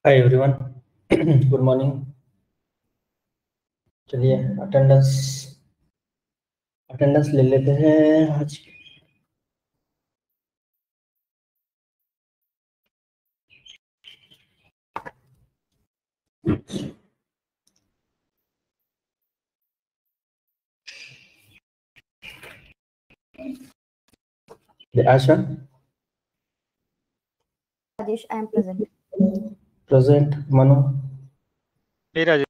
हाय everyone. Good morning. चलिए attendance attendance ले लेते हैं आज की। Asha Rajesh, I am present. Present. Manu, hey Rajesh.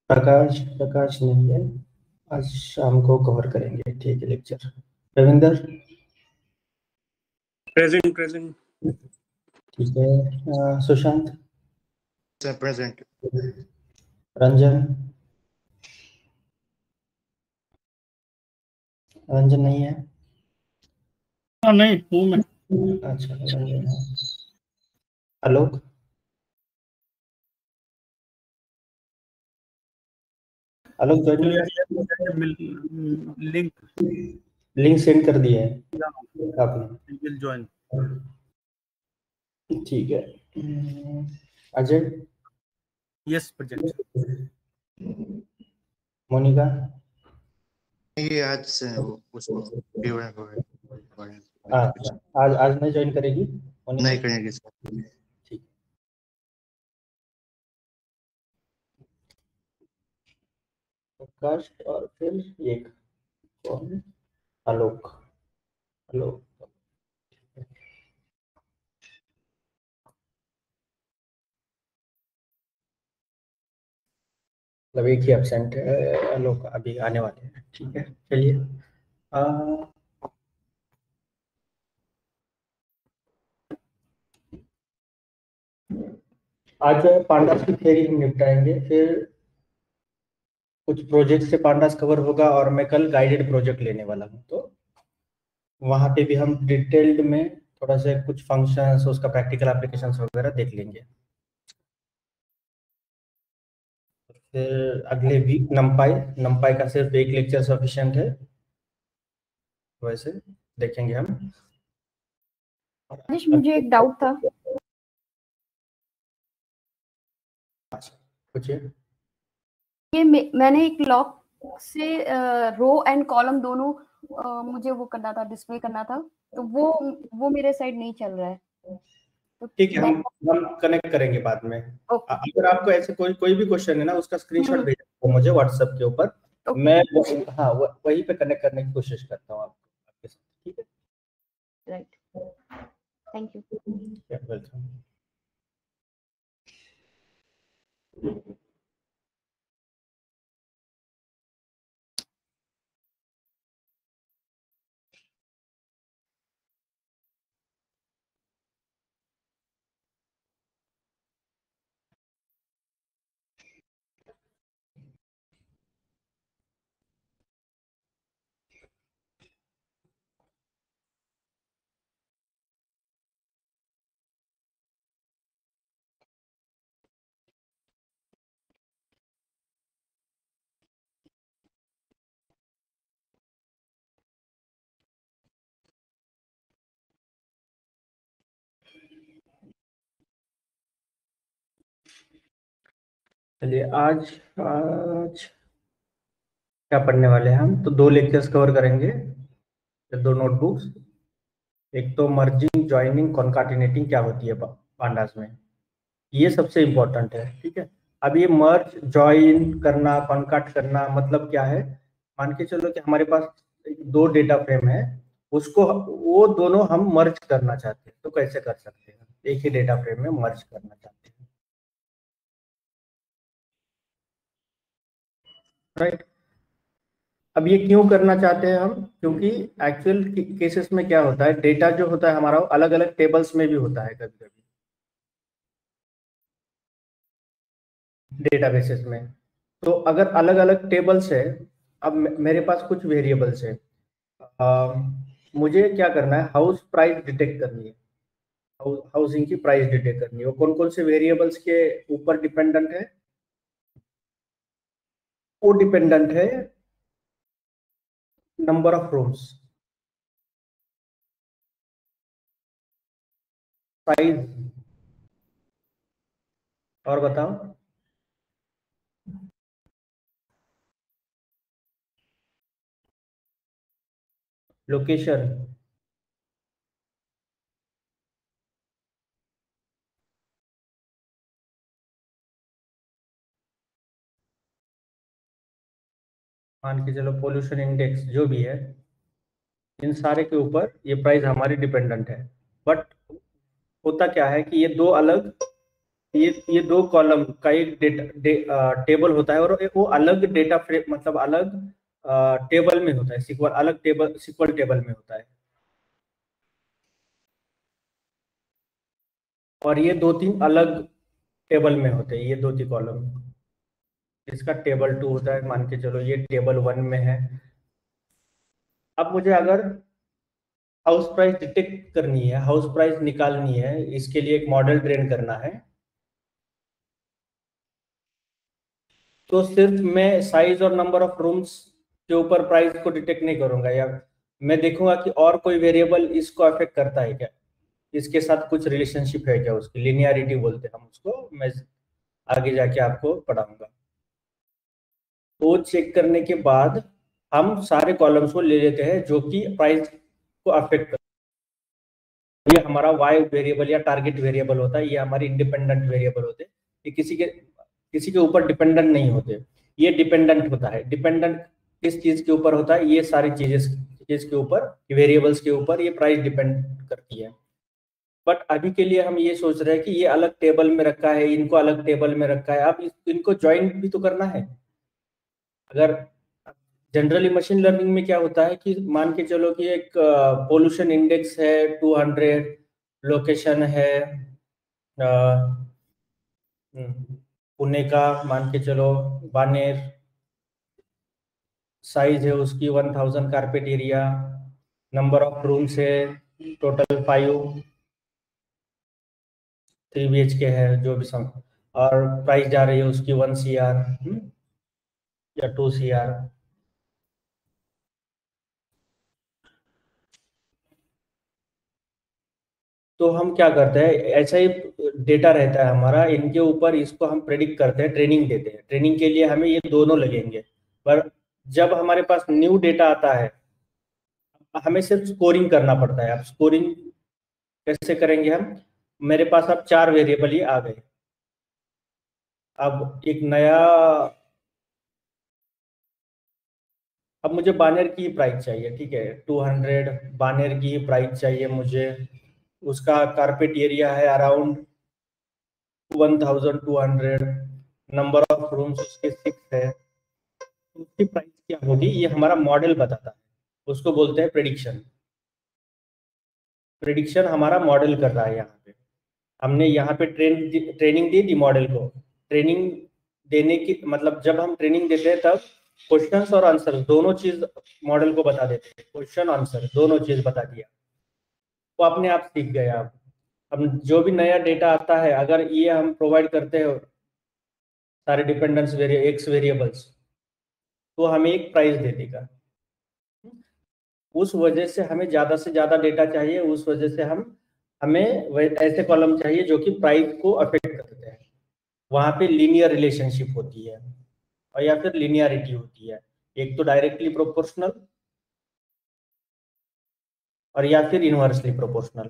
Prakash Prakash नहीं है, आज शाम को कवर करेंगे। ठीक है लेक्चर। Ravinder present present. ठीक है। सुशांत प्रेजेंट। रंजन रंजन नहीं है। नहीं हूँ मैं। अच्छा रंजन है। आलोक आलोक लिंक सेंड कर दिए हैं आपने। ज्वाइन। ठीक है। Ajay yes present. मोनिका ये आज से उसको पेपर हो अच्छा, आज नहीं ज्वाइन करेगी मोनिका? नहीं करेंगे सर। ठीक। प्रकाश और फिर एक कौन? आलोक। आलोक मतलब एक ही एब्सेंट है। आलोक अभी आने वाले हैं। ठीक है चलिए। आज पांडास की थ्योरी हम निपटाएंगे, फिर कुछ प्रोजेक्ट से पांडास कवर होगा और मैं कल गाइडेड प्रोजेक्ट लेने वाला हूँ, तो वहाँ पे भी हम डिटेल्ड में थोड़ा सा कुछ फंक्शंस, उसका प्रैक्टिकल एप्लीकेशंस वगैरह देख लेंगे। फिर अगले वीक नमपाई का सिर्फ एक लेक्चर सफिशिएंट है, वैसे देखेंगे हम। राजेश, मुझे एक डाउट था। पूछिए। ये मैंने एक लॉक से रो एंड कॉलम दोनों मुझे वो करना था, डिस्प्ले करना था, तो वो मेरे साइड नहीं चल रहा है। तो ठीक है, हम कनेक्ट करेंगे बाद में। अगर आपको ऐसे कोई भी क्वेश्चन है ना, उसका स्क्रीनशॉट भेजिए मुझे व्हाट्सएप के ऊपर। मैं वहीं पे कनेक्ट करने की कोशिश करता हूँ आपके साथ। ठीक है, राइट। Thank you. वेलकम। चलिए आज क्या पढ़ने वाले हैं हम? तो दो लेक्चर्स कवर करेंगे, दो नोटबुक्स। एक तो मर्जिंग, जॉइनिंग, कॉन्काटिनेटिंग क्या होती है पांडास में, ये सबसे इम्पोर्टेंट है। ठीक है, अब ये मर्ज, जॉइन करना, कॉन्काट करना मतलब क्या है? मान के चलो कि हमारे पास दो डेटा फ्रेम है, उसको वो दोनों हम मर्ज करना चाहते हैं, तो कैसे कर सकते हैं? एक ही डेटा फ्रेम में मर्ज करना चाहते हैं, राइट? अब ये क्यों करना चाहते हैं हम? क्योंकि एक्चुअल केसेस में क्या होता है, डेटा जो होता है हमारा अलग अलग टेबल्स में भी होता है कभी कभी डेटाबेसेस में। तो अगर अलग अलग टेबल्स है, अब मेरे पास कुछ वेरिएबल्स है, मुझे क्या करना है, हाउस प्राइस डिटेक्ट करनी है, हाउसिंग की प्राइस डिटेक्ट करनी है। वो कौन कौन से वेरिएबल्स के ऊपर डिपेंडेंट है? वो डिपेंडेंट है नंबर ऑफ रूम्स, प्राइस और बताओ। लोकेशन, मान के चलो पोल्यूशन इंडेक्स जो भी है, इन सारे के ऊपर ये प्राइस हमारी डिपेंडेंट है। बट होता क्या है कि ये दो अलग, ये दो कॉलम का एक टेबल होता है, और वो अलग डेटा फ्रेम, मतलब अलग टेबल में होता है, सीक्वल अलग टेबल, सीक्वल टेबल में होता है। और ये दो तीन अलग टेबल में होते हैं, ये दो तीन कॉलम। इसका टेबल 2 होता है, मान के चलो ये टेबल 1 में है। अब मुझे अगर हाउस प्राइस डिटेक्ट करनी है, हाउस प्राइस निकालनी है, इसके लिए एक मॉडल ट्रेन करना है, तो सिर्फ मैं साइज और नंबर ऑफ रूम्स के ऊपर प्राइस को डिटेक्ट नहीं करूंगा, या मैं देखूंगा कि और कोई वेरिएबल इसको अफेक्ट करता है क्या, इसके साथ कुछ रिलेशनशिप है क्या, उसकी लिनियरिटी बोलते हैं हम उसको, मैं आगे जाके आपको पढ़ाऊंगा। तो चेक करने के बाद हम सारे कॉलम्स को ले लेते हैं जो कि प्राइस को अफेक्ट करते हैं। ये हमारा वाई वेरिएबल या टारगेट वेरिएबल होता है, ये हमारी इंडिपेंडेंट वेरिएबल होते हैं, ये किसी के ऊपर डिपेंडेंट नहीं होते। ये डिपेंडेंट होता है, डिपेंडेंट किस चीज के ऊपर होता है, ये सारी चीज के ऊपर, वेरिएबल्स के ऊपर ये प्राइस डिपेंड करती है। बट अभी के लिए हम ये सोच रहे हैं कि ये अलग टेबल में रखा है, इनको अलग टेबल में रखा है, अब इनको ज्वाइन भी तो करना है। अगर जनरली मशीन लर्निंग में क्या होता है कि मान के चलो कि एक पोल्यूशन इंडेक्स है 200, लोकेशन है पुणे का, मान के चलो बानेर, साइज है उसकी 1000 carpet area, number of rooms है टोटल 5, 3 BHK है जो भी सम, और प्राइस जा रही है उसकी 1 CR या 2 CR। तो हम क्या करते हैं, ऐसा ही डेटा रहता है हमारा, इनके ऊपर इसको हम प्रेडिक्ट करते हैं, ट्रेनिंग देते हैं। ट्रेनिंग के लिए हमें ये दोनों लगेंगे, पर जब हमारे पास न्यू डेटा आता है हमें सिर्फ स्कोरिंग करना पड़ता है। अब स्कोरिंग कैसे करेंगे हम, मेरे पास अब 4 वेरिएबल ये आ गए। अब एक नया, अब मुझे बानेर की प्राइस चाहिए, ठीक है 200 बानेर की प्राइस चाहिए मुझे, उसका कारपेट एरिया है अराउंड 1200, नंबर ऑफ रूम्स उसके 6 है। तो उसकी प्राइस क्या होगी ये हमारा मॉडल बताता है, उसको बोलते हैं प्रेडिक्शन। प्रेडिक्शन हमारा मॉडल कर रहा है। यहाँ पे हमने यहाँ पे ट्रेनिंग दे दी मॉडल को। ट्रेनिंग देने की मतलब जब हम ट्रेनिंग देते हैं तब क्वेश्चंस और आंसर दोनों चीज मॉडल को बता देते हैं, क्वेश्चन आंसर दोनों चीज बता दिया, वो अपने आप सीख गए। अब जो भी नया डेटा आता है अगर ये हम प्रोवाइड करते हैं सारे डिपेंडेंस एक्स वेरिएबल्स, तो हमें एक प्राइस दे देगा। उस वजह से हमें ज्यादा से ज्यादा डेटा चाहिए, उस वजह से हमें ऐसे कॉलम चाहिए जो कि प्राइस को अफेक्ट करते हैं, वहां पे लीनियर रिलेशनशिप होती है और या फिर लिनियरिटी होती है, एक तो डायरेक्टली प्रोपोर्शनल और या फिर इनवर्सली प्रोपोर्शनल।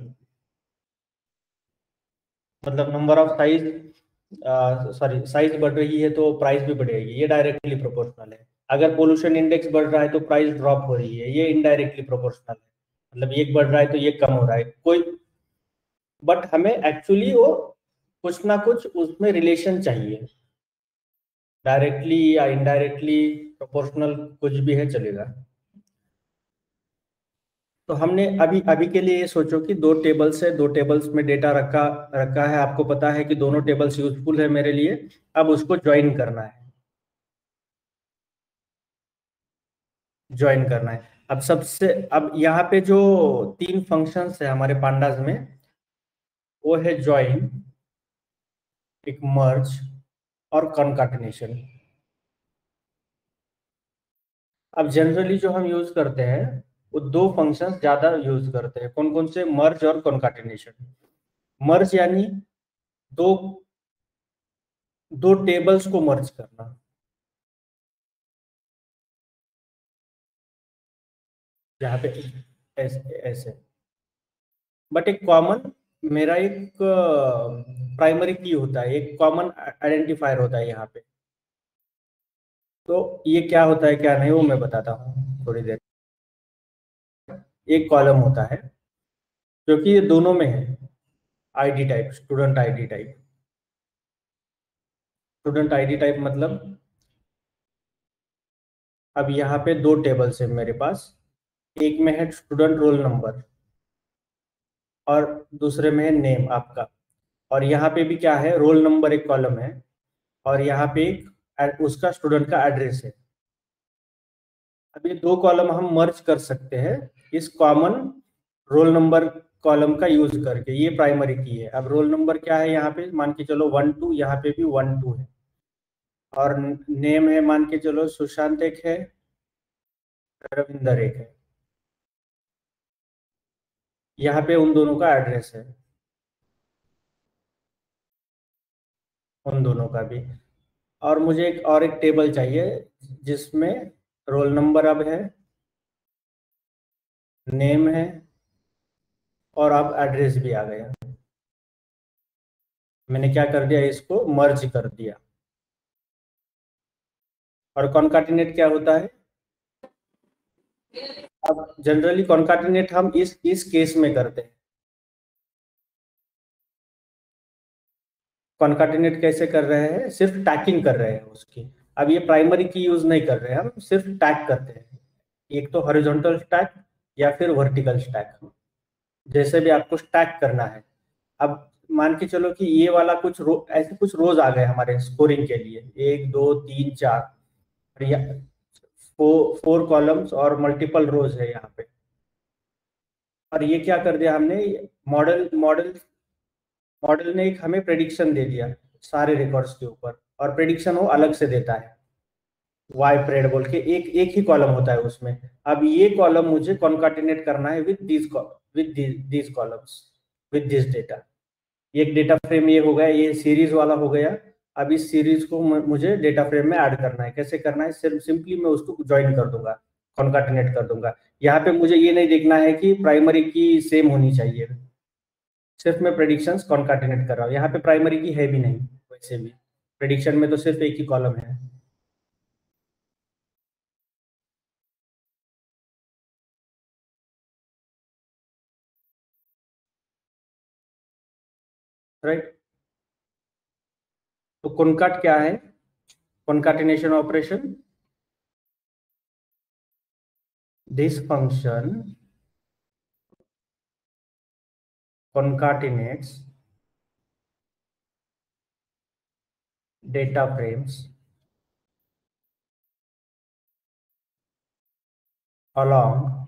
मतलब number of size, sorry size बढ़ रही है तो प्राइस भी बढ़ेगी, ये डायरेक्टली प्रोपोर्शनल है। अगर पोल्यूशन इंडेक्स बढ़ रहा है तो प्राइस ड्रॉप हो रही है, ये इनडायरेक्टली प्रोपोर्शनल है। मतलब एक बढ़ रहा है तो ये कम हो रहा है कोई, बट हमें एक्चुअली वो कुछ ना कुछ उसमें रिलेशन चाहिए, डायरेक्टली या इनडायरेक्टली प्रोपोर्शनल कुछ भी है चलेगा। तो हमने अभी अभी के लिए ये सोचो कि 2 टेबल्स है, 2 टेबल्स में डेटा रखा है, आपको पता है कि दोनों टेबल्स यूजफुल है मेरे लिए, अब उसको ज्वाइन करना है, ज्वाइन करना है। अब यहाँ पे जो 3 फंक्शंस है हमारे पांडास में, वो है ज्वाइन, एक मर्ज और कॉनकाटिनेशन। अब जनरली जो हम यूज करते हैं वो 2 फंक्शंस ज्यादा यूज करते हैं, कौन कौन से, मर्ज और कॉनकाटिनेशन। मर्ज यानी दो दो टेबल्स को मर्ज करना, यहाँ पे ऐसे ऐसे, बट एक कॉमन, मेरा एक प्राइमरी की होता है, एक कॉमन आइडेंटिफायर होता है यहाँ पे। तो ये क्या होता है क्या नहीं वो मैं बताता हूँ थोड़ी देर। एक कॉलम होता है जो कि ये दोनों में है, ID type, student ID type. Student ID type मतलब अब यहाँ पे दो टेबल्स है मेरे पास, एक में है स्टूडेंट रोल नंबर और दूसरे में है नेम आपका, और यहाँ पे भी क्या है, रोल नंबर एक कॉलम है और यहाँ पे एक उसका स्टूडेंट का एड्रेस है। अब ये दो कॉलम हम मर्ज कर सकते हैं इस कॉमन रोल नंबर कॉलम का यूज करके, ये प्राइमरी की है। अब रोल नंबर क्या है यहाँ पे, मान के चलो 1 2, यहाँ पे भी 1 2 है, और नेम है मान के चलो सुशांत एक है, रविंदर एक है, यहाँ पे उन दोनों का एड्रेस है, उन दोनों का भी। और मुझे एक टेबल चाहिए जिसमें रोल नंबर अब है, नेम है और अब एड्रेस भी आ गया। मैंने क्या कर दिया, इसको मर्ज कर दिया। और कॉन्काटिनेट क्या होता है, अब जनरली कॉन्काटिनेट हम इस केस में करते हैं। कॉन्काटिनेट कैसे कर रहे हैं, सिर्फ टैगिंग कर रहे हैं उसकी। अब ये प्राइमरी की यूज नहीं कर रहे हैं, हम सिर्फ टैग करते हैं, एक तो हॉरिजॉन्टल स्टैक या फिर वर्टिकल स्टैक, जैसे भी आपको स्टैक करना है। अब मान के चलो कि ये वाला कुछ ऐसे कुछ रोज आ गए हमारे स्कोरिंग के लिए, 1 2 3 4, या 4 कॉलम्स और मल्टीपल रोज है यहाँ पे। और ये क्या कर दिया हमने, मॉडल ने एक हमें प्रेडिक्शन दे दिया सारे रिकॉर्ड्स के ऊपर, और प्रेडिक्शन वो अलग से देता है, वाई प्रेड बोल के एक ही कॉलम होता है उसमें। अब ये कॉलम मुझे कॉन्काटिनेट करना है with these columns with this data. एक डेटा फ्रेम ये हो गया, ये सीरीज वाला हो गया। अब इस सीरीज को मुझे डेटा फ्रेम में ऐड करना है। कैसे करना है, सिर्फ सिंपली मैं उसको ज्वाइन कर दूंगा, कॉन्काटिनेट कर दूंगा। यहाँ पे मुझे ये नहीं देखना है कि प्राइमरी की सेम होनी चाहिए, सिर्फ मैं प्रेडिक्शंस कॉन्काटिनेट कर रहा हूँ। यहाँ पे प्राइमरी की है भी नहीं, वैसे भी प्रेडिक्शन में तो सिर्फ एक ही कॉलम है। राइट, तो कॉन्काट क्या है, concatenation operation, this function concatenates data frames along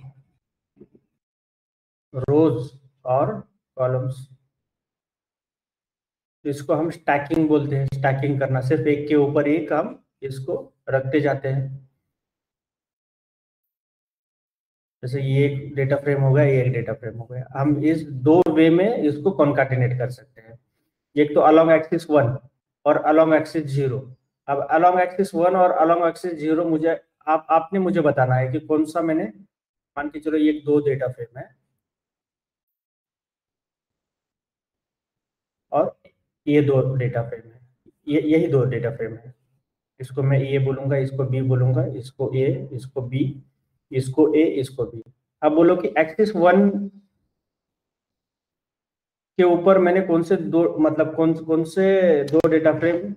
rows और columns। इसको हम स्टैकिंग बोलते हैं, स्टैकिंग करना, सिर्फ एक के ऊपर एक हम इसको रखते जाते हैं। जैसे ये एक डेटा फ्रेम हो गया, ये एक डेटा फ्रेम हो गया। हम इस दो वे में इसको कॉन्काटिनेट कर सकते हैं, एक तो अलोंग एक्सिस 1 और अलोंग एक्सिस 0। अब अलोंग एक्सिस 1 और अलोंग एक्सिस 0 मुझे आपने मुझे बताना है कि कौन सा मैंने, मान के चलो ये दो डेटा फ्रेम है और ये दो डेटा फ्रेम है, यही दो डेटा फ्रेम है। इसको मैं ए बोलूंगा, इसको बी बोलूंगा, इसको ए, इसको बी, इसको ए, इसको बी। अब बोलो कि एक्सिस 1 के ऊपर मैंने कौन से दो, मतलब कौन से दो डेटा फ्रेम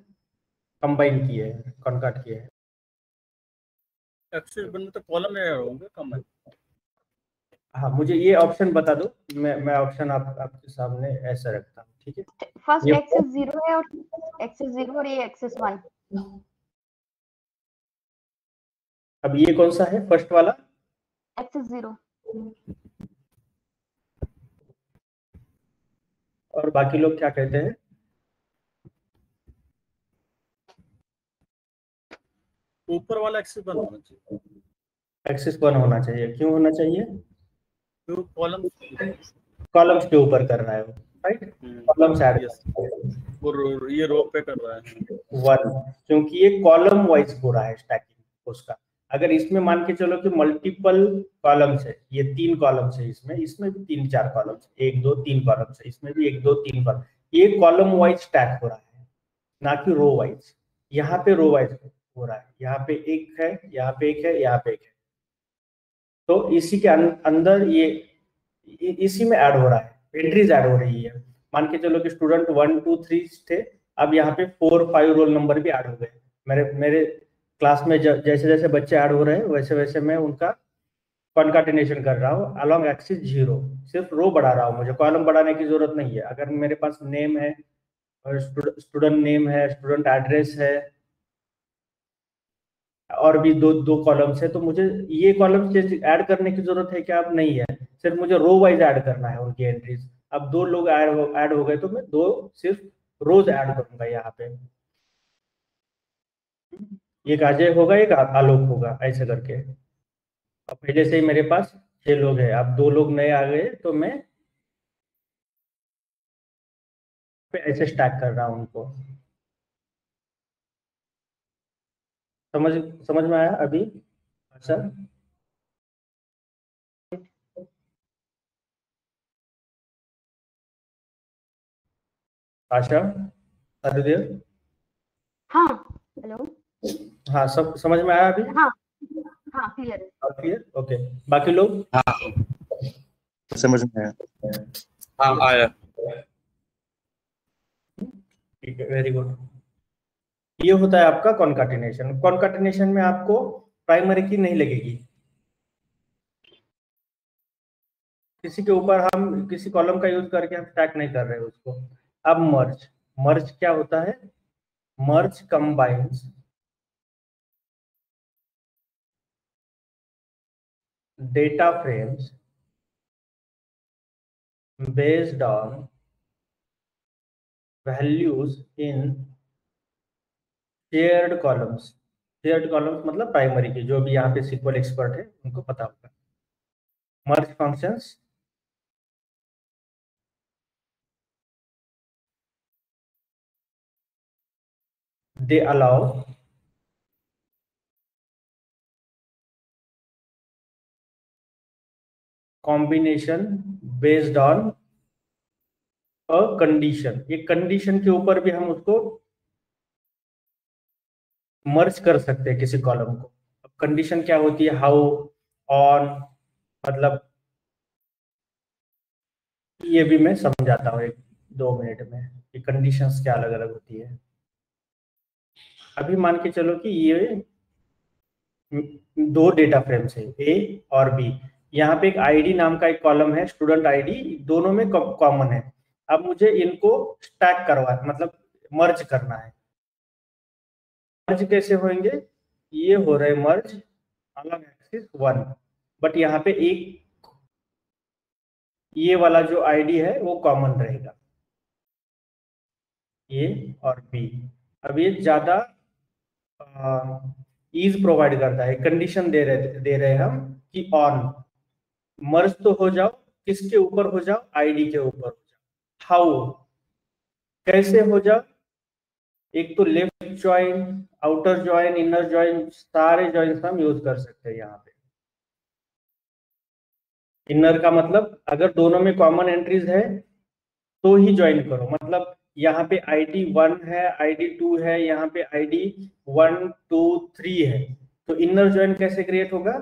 कंबाइन किए हैं, कॉन्काट किए हैं। एक्सिस 1 में तो कॉलम में होंगे कॉमन। हाँ, मुझे ये ऑप्शन बता दो, मैं ऑप्शन आपके सामने ऐसा रखता हूँ, ठीक है। फर्स्ट एक्सिस 0 है और एक्सिस 0 और ये एक्सिस 1। अब ये कौन सा है, फर्स्ट वाला एक्सिस 0, और बाकी लोग क्या कहते हैं। ऊपर वाला एक्सिस 1 होना चाहिए। एक्सिस 1 होना चाहिए, क्यों होना चाहिए, तो कॉलम कॉलम्स के ऊपर कर रहा है वो, राइट, कॉलम्स ऐड और ये रो पे कर रहा है। 1, क्योंकि ये कॉलम वाइज हो रहा है स्टैकिंग उसका। अगर इसमें मान के चलो कि मल्टीपल कॉलम्स है, ये 3 कॉलम्स है, इसमें भी 3-4 कॉलम्स, 1 2 3 कॉलम्स है, इसमें भी 1 2 3 कॉलम, ये कॉलम वाइज स्टैक हो रहा है, ना कि रो वाइज। यहाँ पे रो वाइज हो रहा है, यहाँ पे एक है, यहाँ पे एक है, यहाँ पे एक है, तो इसी के अंदर ये इसी में ऐड हो रहा है, एंट्रीज ऐड हो रही है। मान के चलो कि स्टूडेंट 1 2 3 थे, अब यहाँ पे 4 5 रोल नंबर भी ऐड हो गए। मेरे क्लास में जैसे जैसे बच्चे ऐड हो रहे हैं वैसे वैसे मैं उनका कॉन्काटिनेशन कर रहा हूँ अलोंग एक्सिस 0, सिर्फ रो बढ़ा रहा हूँ, मुझे कॉलम बढ़ाने की जरूरत नहीं है। अगर मेरे पास नेम है और स्टूडेंट नेम है, स्टूडेंट एड्रेस है, और भी दो कॉलम्स है, तो मुझे ये कॉलम्स ऐड करने की जरूरत है क्या? अब नहीं है, सिर्फ मुझे रो वाइज ऐड करना है उनकी एंट्रीज। अब 2 लोग ऐड हो गए तो मैं 2 सिर्फ रोज ऐड करूंगा यहाँ पे। एक अजय होगा, एक आलोक होगा, ऐसे करके। अब पहले से ही मेरे पास 6 लोग हैं, अब 2 लोग नए आ गए तो मैं ऐसे स्टैक कर रहा हूँ उनको। समझ समझ में आया अभी? अच्छा, आशा, हरिदेव, हाँ, हेलो। हाँ, सब समझ में आया अभी? हाँ हाँ, क्लियर है। Clear, okay. बाकी लोग? हाँ समझ में आया। हाँ आया। ठीक है, वेरी गुड। ये होता है आपका कॉन्काटिनेशन। कॉन्काटिनेशन में आपको प्राइमरी की नहीं लगेगी, किसी के ऊपर हम किसी कॉलम का यूज करके हम स्टैक नहीं कर रहे हैं उसको। अब मर्ज, मर्ज क्या होता है? Merge combines data frames based on values in shared columns। shared columns मतलब प्राइमरी की, जो भी यहाँ पे SQL एक्सपर्ट है उनको पता होगा। Merge functions they allow combination based on a condition. एक कंडीशन के ऊपर भी हम उसको मर्ज कर सकते हैं किसी कॉलम को। अब कंडीशन क्या होती है? हाउ, ऑन, मतलब ये भी मैं समझाता हूँ 1-2 मिनट में कि कंडीशंस क्या अलग अलग होती है। अभी मान के चलो कि ये 2 डेटा फ्रेम्स है, ए और बी। यहाँ पे एक आईडी नाम का एक कॉलम है, स्टूडेंट आईडी, दोनों में कॉमन है। अब मुझे इनको स्टैक करवा, मतलब मर्ज करना है। मर्ज कैसे होंगे? ये हो रहे मर्ज अलग एक्सिस 1, बट यहाँ पे एक ये वाला जो आईडी है वो कॉमन रहेगा, ए और बी। अब ये ज्यादा ईज प्रोवाइड करता है। कंडीशन दे रहे हम कि ऑन, मर्ज तो हो जाओ, किसके ऊपर हो जाओ? आईडी के ऊपर हो जाओ। हाउ, कैसे हो जाओ? एक तो left join, outer join, inner join, सारे ज्वाइन हम यूज कर सकते हैं यहाँ पे। इनर का मतलब अगर दोनों में कॉमन एंट्रीज है तो ही ज्वाइन करो, मतलब यहाँ पे आईडी 1 है, आईडी 2 है, यहाँ पे आईडी 1 2 3 है, तो इनर ज्वाइन कैसे क्रिएट होगा?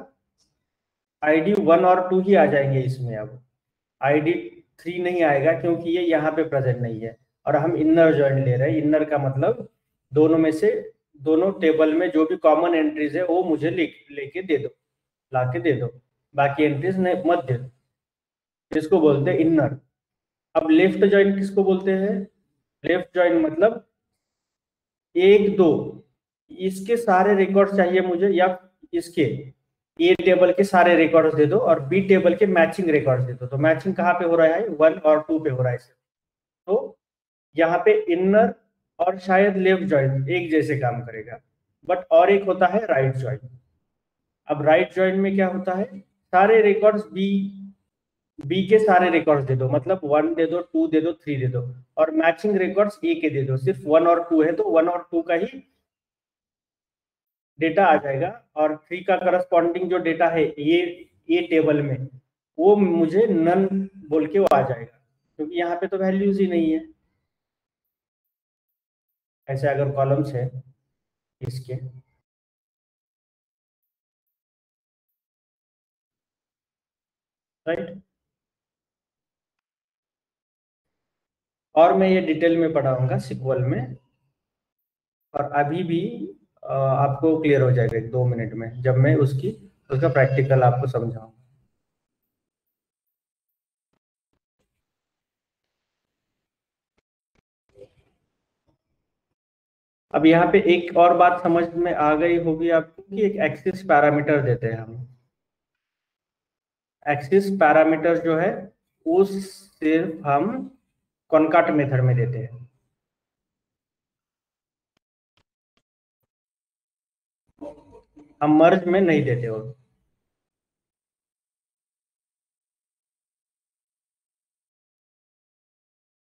आईडी 1 और 2 ही आ जाएंगे इसमें। अब आईडी 3 नहीं आएगा क्योंकि ये यहाँ पे प्रेजेंट नहीं है, और हम इनर ज्वाइन ले रहे हैं। इनर का मतलब दोनों में से, दोनों टेबल में जो भी कॉमन एंट्रीज है वो मुझे लेके दे दो, लाके दे दो, बाकी एंट्रीज मत दे दो। इसको बोलते हैं इनर। अब लेफ्ट ज्वाइन किसको बोलते हैं? लेफ्ट ज्वाइन मतलब 1 2 इसके सारे रिकॉर्ड चाहिए मुझे, या इसके ए टेबल के सारे रिकॉर्ड्स दे दो और बी टेबल के मैचिंग रिकॉर्ड्स दे दो। तो मैचिंग कहाँ पे हो रहा है? 1 और 2 पे हो रहा है। तो यहाँ पे इनर और शायद लेफ्ट ज्वाइन एक जैसे काम करेगा, बट और एक होता है राइट ज्वाइन। अब राइट ज्वाइन में क्या होता है? सारे रिकॉर्ड्स बी बी के सारे रिकॉर्ड्स दे दो, मतलब 1 दे दो, 2 दे दो, 3 दे दो, और मैचिंग रिकॉर्ड्स ए के दे दो। सिर्फ 1 और 2 है तो 1 और 2 का ही डेटा आ जाएगा, और 3 का करस्पॉन्डिंग जो डेटा है ये टेबल में, वो मुझे नन बोल के वो आ जाएगा, क्योंकि यहाँ पे तो वैल्यूज ही नहीं है। ऐसे अगर कॉलम्स है इसके, राइट, और मैं ये डिटेल में पढ़ाऊंगा सिक्वल में, और अभी भी आपको क्लियर हो जाएगा 1-2 मिनट में, जब मैं उसका प्रैक्टिकल आपको समझाऊंगा। अब यहाँ पे एक और बात समझ में आ गई होगी आपको कि एक एक्सिस पैरामीटर देते हैं हम। एक्सिस पैरामीटर जो है वो सिर्फ हम कॉनकाट मेथड में देते हैं। हम मर्ज में नहीं देते हो।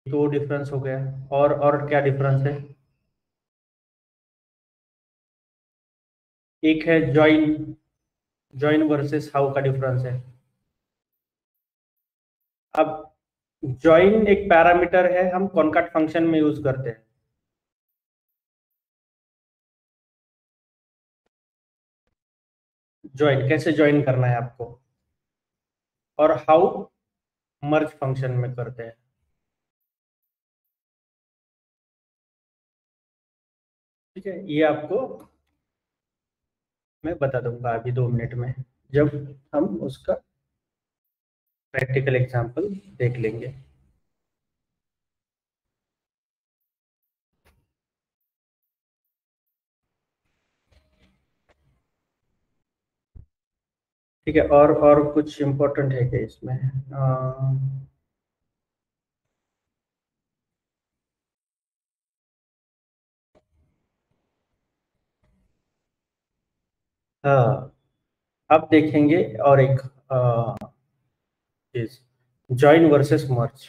तो डिफरेंस हो गया, और क्या डिफरेंस है? एक है जॉइन वर्सेस हाउ का डिफरेंस है। अब जॉइन एक पैरामीटर है, हम कॉनकाट फंक्शन में यूज करते हैं। जॉइन कैसे जॉइन करना है आपको, और हाउ मर्ज फंक्शन में करते हैं। ठीक है, ये आपको मैं बता दूंगा अभी 2 मिनट में, जब हम उसका प्रैक्टिकल एग्जांपल देख लेंगे। ठीक है, और कुछ इम्पोर्टेंट है क्या इसमें? हाँ, अब देखेंगे और एक चीज, जॉइन वर्सेस मर्ज।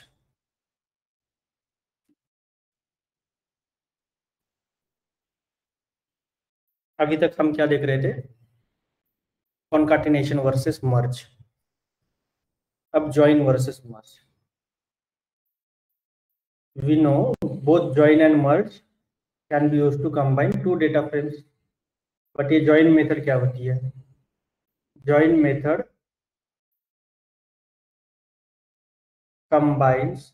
अभी तक हम क्या देख रहे थे? कॉनकाटिनेशन वर्सेस मर्ज। अब join versus merge. we know both join and merge can be used to combine two data frames, but ये join method क्या होती है? join method combines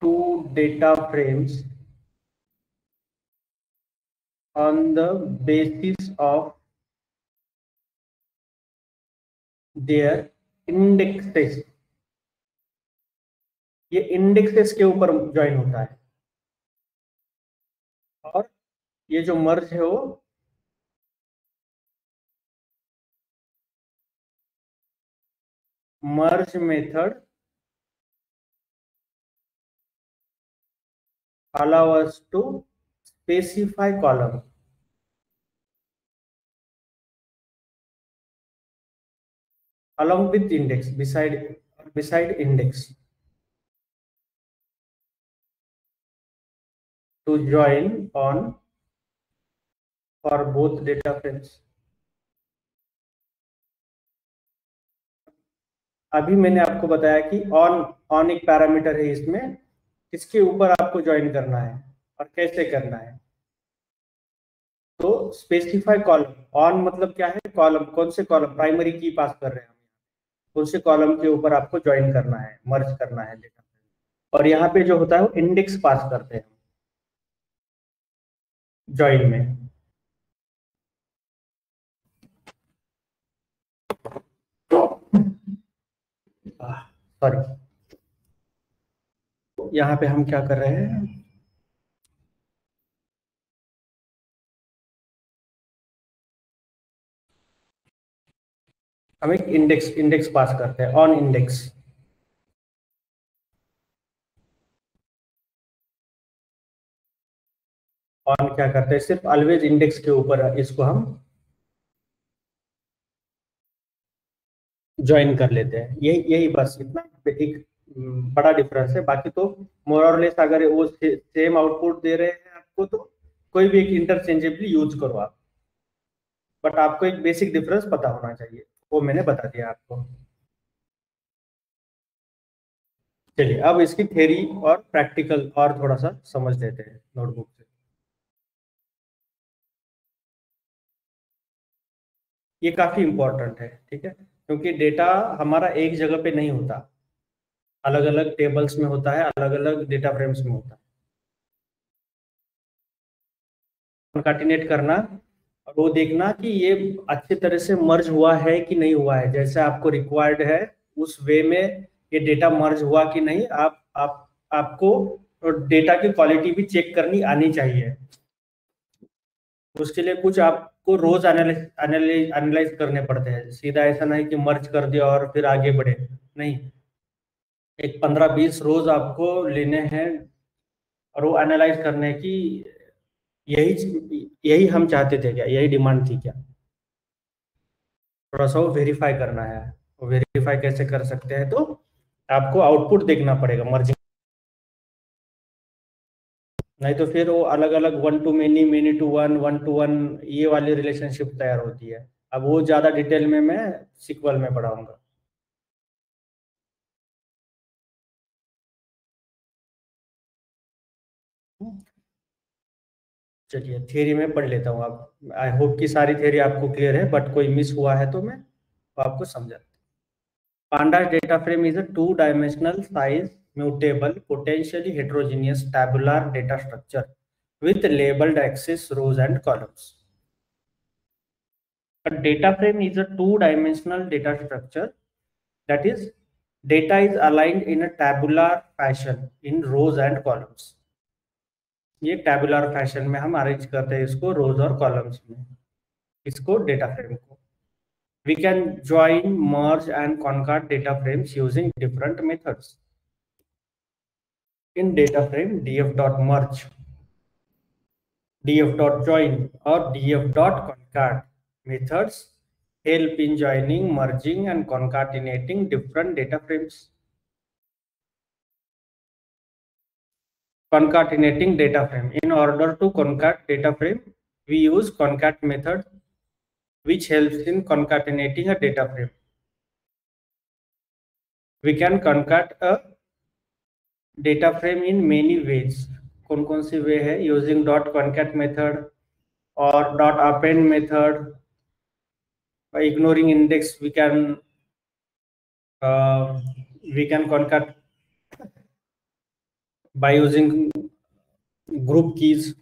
two data frames on the basis of their indexes। ये indexes के ऊपर join होता है, और ये जो merge है वो merge method allow us to specify column along with index, beside index, to join on for both data frames। अभी मैंने आपको बताया कि ऑन एक पैरामीटर है इसमें, किसके ऊपर आपको ज्वाइन करना है और कैसे करना है। तो स्पेसिफाई कॉलम, ऑन मतलब क्या है? कॉलम, कौन से कॉलम? प्राइमरी की पास कर रहे हैं हम, कौन से कॉलम के ऊपर आपको ज्वाइन करना है, मर्ज करना है डेटा। और यहाँ पे जो होता है वो इंडेक्स पास करते हैं ज्वाइन में। सॉरी, यहाँ पे हम क्या कर रहे हैं? हम एक इंडेक्स पास करते हैं, ऑन इंडेक्स। ऑन क्या करते हैं? सिर्फ ऑलवेज इंडेक्स के ऊपर इसको हम ज्वाइन कर लेते हैं। यही यही बस इतना एक बड़ा डिफरेंस है। बाकी तो मोर और लेस अगर वो सेम आउटपुट दे रहे हैं आपको तो कोई भी एक इंटरचेंजेबली यूज करो आप, बट आपको एक बेसिक डिफरेंस पता होना चाहिए, वो मैंने बता दिया आपको। चलिए अब इसकी थ्योरी और प्रैक्टिकल और थोड़ा सा समझ लेते हैं नोटबुक से। ये काफी इंपॉर्टेंट है, ठीक है, क्योंकि डेटा हमारा एक जगह पे नहीं होता, अलग अलग टेबल्स में होता है, अलग अलग डेटा फ्रेम्स में होता है। कॉन्काटिनेट करना और वो देखना कि ये अच्छी तरह से मर्ज हुआ है कि नहीं हुआ है, जैसे आपको रिक्वायर्ड है उस वे में ये डेटा मर्ज हुआ कि नहीं। आपको डेटा की क्वालिटी भी चेक करनी आनी चाहिए। उसके लिए कुछ आपको रोज एनालाइज करने पड़ते हैं। सीधा ऐसा नहीं कि मर्ज कर दिया और फिर आगे बढ़े, नहीं, एक 15-20 रोज आपको लेने हैं और वो एनालाइज करने की, यही हम चाहते थे क्या, यही डिमांड थी क्या, थोड़ा सा वो वेरीफाई करना है। वो वेरीफाई कैसे कर सकते हैं, तो आपको आउटपुट देखना पड़ेगा मर्जिंग, नहीं तो फिर वो अलग अलग one to many, many to one, one to one, ये वाली रिलेशनशिप तैयार होती है। अब वो ज्यादा डिटेल में मैं सीक्वल में पढ़ाऊंगा। चलिए थियरी में पढ़ लेता हूँ। आप आई होप कि सारी थियरी आपको क्लियर है, बट कोई मिस हुआ है तो मैं आपको समझा। Pandas data frame is a two-dimensional size, mutable, potentially heterogeneous tabular data structure with labeled axes, rows, and columns. A data frame is a two-dimensional data structure, that is, data is aligned in a tabular fashion in rows and columns. ये tabular fashion में हम arrange करते हैं इसको rows और columns में, इसको data frame को। We can join, merge, and concat data frames using different methods. In data frame, df.merge, df.join, or df.concat methods help in joining, merging, and concatenating different data frames. Concatenating data frame. In order to concat data frame, we use concat method, which helps in concatenating a data frame. We can concat a data frame in many ways. कौन कौन सी वे है? Using dot concat method or dot append method. By ignoring index, we can concat by using group keys.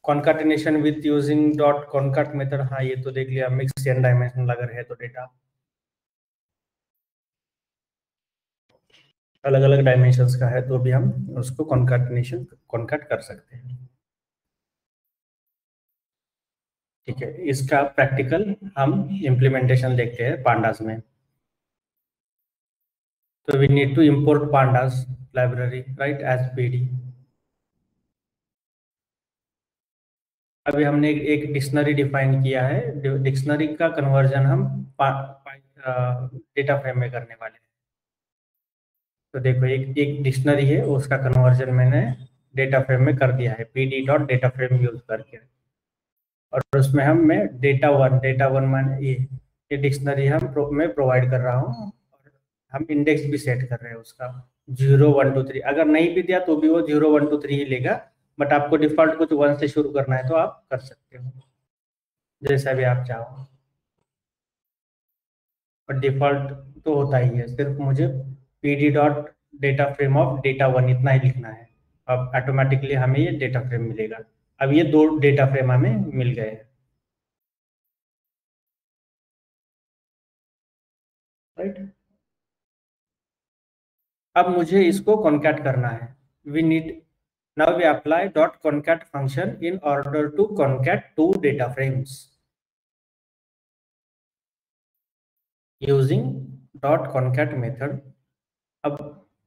Concatenation with using dot concat method, हाँ ये तो देख लिया। Mix n dimensional अगर है तो डेटा अलग अलग डायमेंशंस का है तो भी हम उसको कॉन्कैट कर सकते हैं। ठीक है, इसका प्रैक्टिकल हम इम्प्लीमेंटेशन देखते हैं पांडास में। तो we need to import pandas library, right, as pd. अभी हमने एक डिक्शनरी डिफाइन किया है, डिक्शनरी का कन्वर्जन हम डेटा फ्रेम में करने वाले हैं। तो देखो एक डिक्शनरी है, उसका कन्वर्जन मैंने डेटा फ्रेम में कर दिया है pd.dataFrame यूज करके, और उसमें मैं डेटा वन मान ये डिक्शनरी मैं प्रोवाइड कर रहा हूँ, और हम इंडेक्स भी सेट कर रहे हैं उसका 0 1 2 3। अगर नहीं भी दिया तो भी वो 0 1 2 3 ही लेगा, बट आपको डिफॉल्ट कुछ 1 से शुरू करना है तो आप कर सकते हो जैसा भी आप चाहो, और डिफॉल्ट तो होता ही है। सिर्फ मुझे pd.dataFrame of data1 इतना ही लिखना है, अब ऑटोमेटिकली हमें ये डेटा फ्रेम मिलेगा। अब ये दो डेटा फ्रेम हमें मिल गए हैं, राइट। अब मुझे इसको कॉन्कैट करना है। We need now we apply dot concat function in order to concat two data frames using dot concat method. अब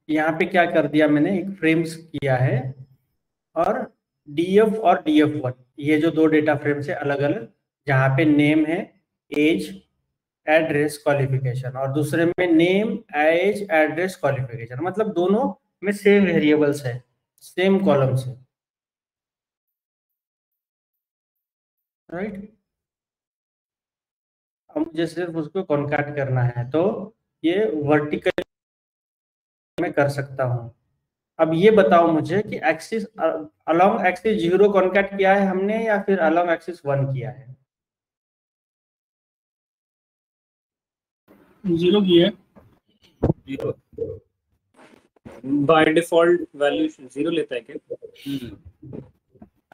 यहाँ पे क्या कर दिया मैंने, एक फ्रेम्स किया है, और df और df1 ये जो दो डेटा फ्रेम्स है अलग अलग, जहाँ पे नेम है, एज एड्रेस क्वालिफिकेशन, और दूसरे में नेम एज एड्रेस क्वालिफिकेशन, मतलब दोनों में सेम वेरिएबल्स है, सेम कॉलम्स है, राइट। अब मुझे सिर्फ उसको कॉन्कैट करना है, तो ये वर्टिकल में कर सकता हूँ। अब ये बताओ मुझे कि एक्सिस अलोंग एक्सिस 0 कॉन्कैट किया है हमने या फिर अलोंग एक्सिस 1 किया है? 0 की है। 0 बाय डिफॉल्ट वैल्यू 0 लेता है क्या?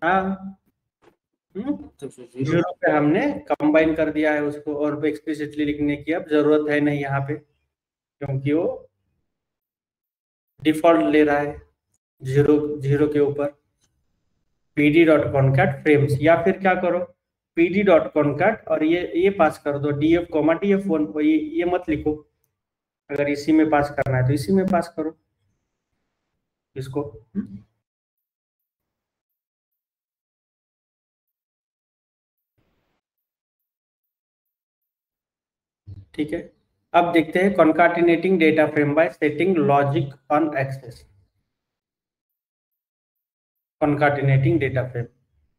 हाँ, तो फिर 0 0 पे हमने कंबाइन कर दिया है उसको, और एक्सप्लिसिटली लिखने की अब जरूरत है नहीं यहाँ पे, क्योंकि वो डिफॉल्ट ले रहा है 0 के ऊपर। pd.concat frames, या फिर क्या करो, pd.concat और ये पास कर दो df, df1, ये मत लिखो, अगर इसी में पास करना है तो इसी में पास करो इसको। ठीक है, अब देखते हैं concatenating data frame by setting logic on axis। concatenating data frame,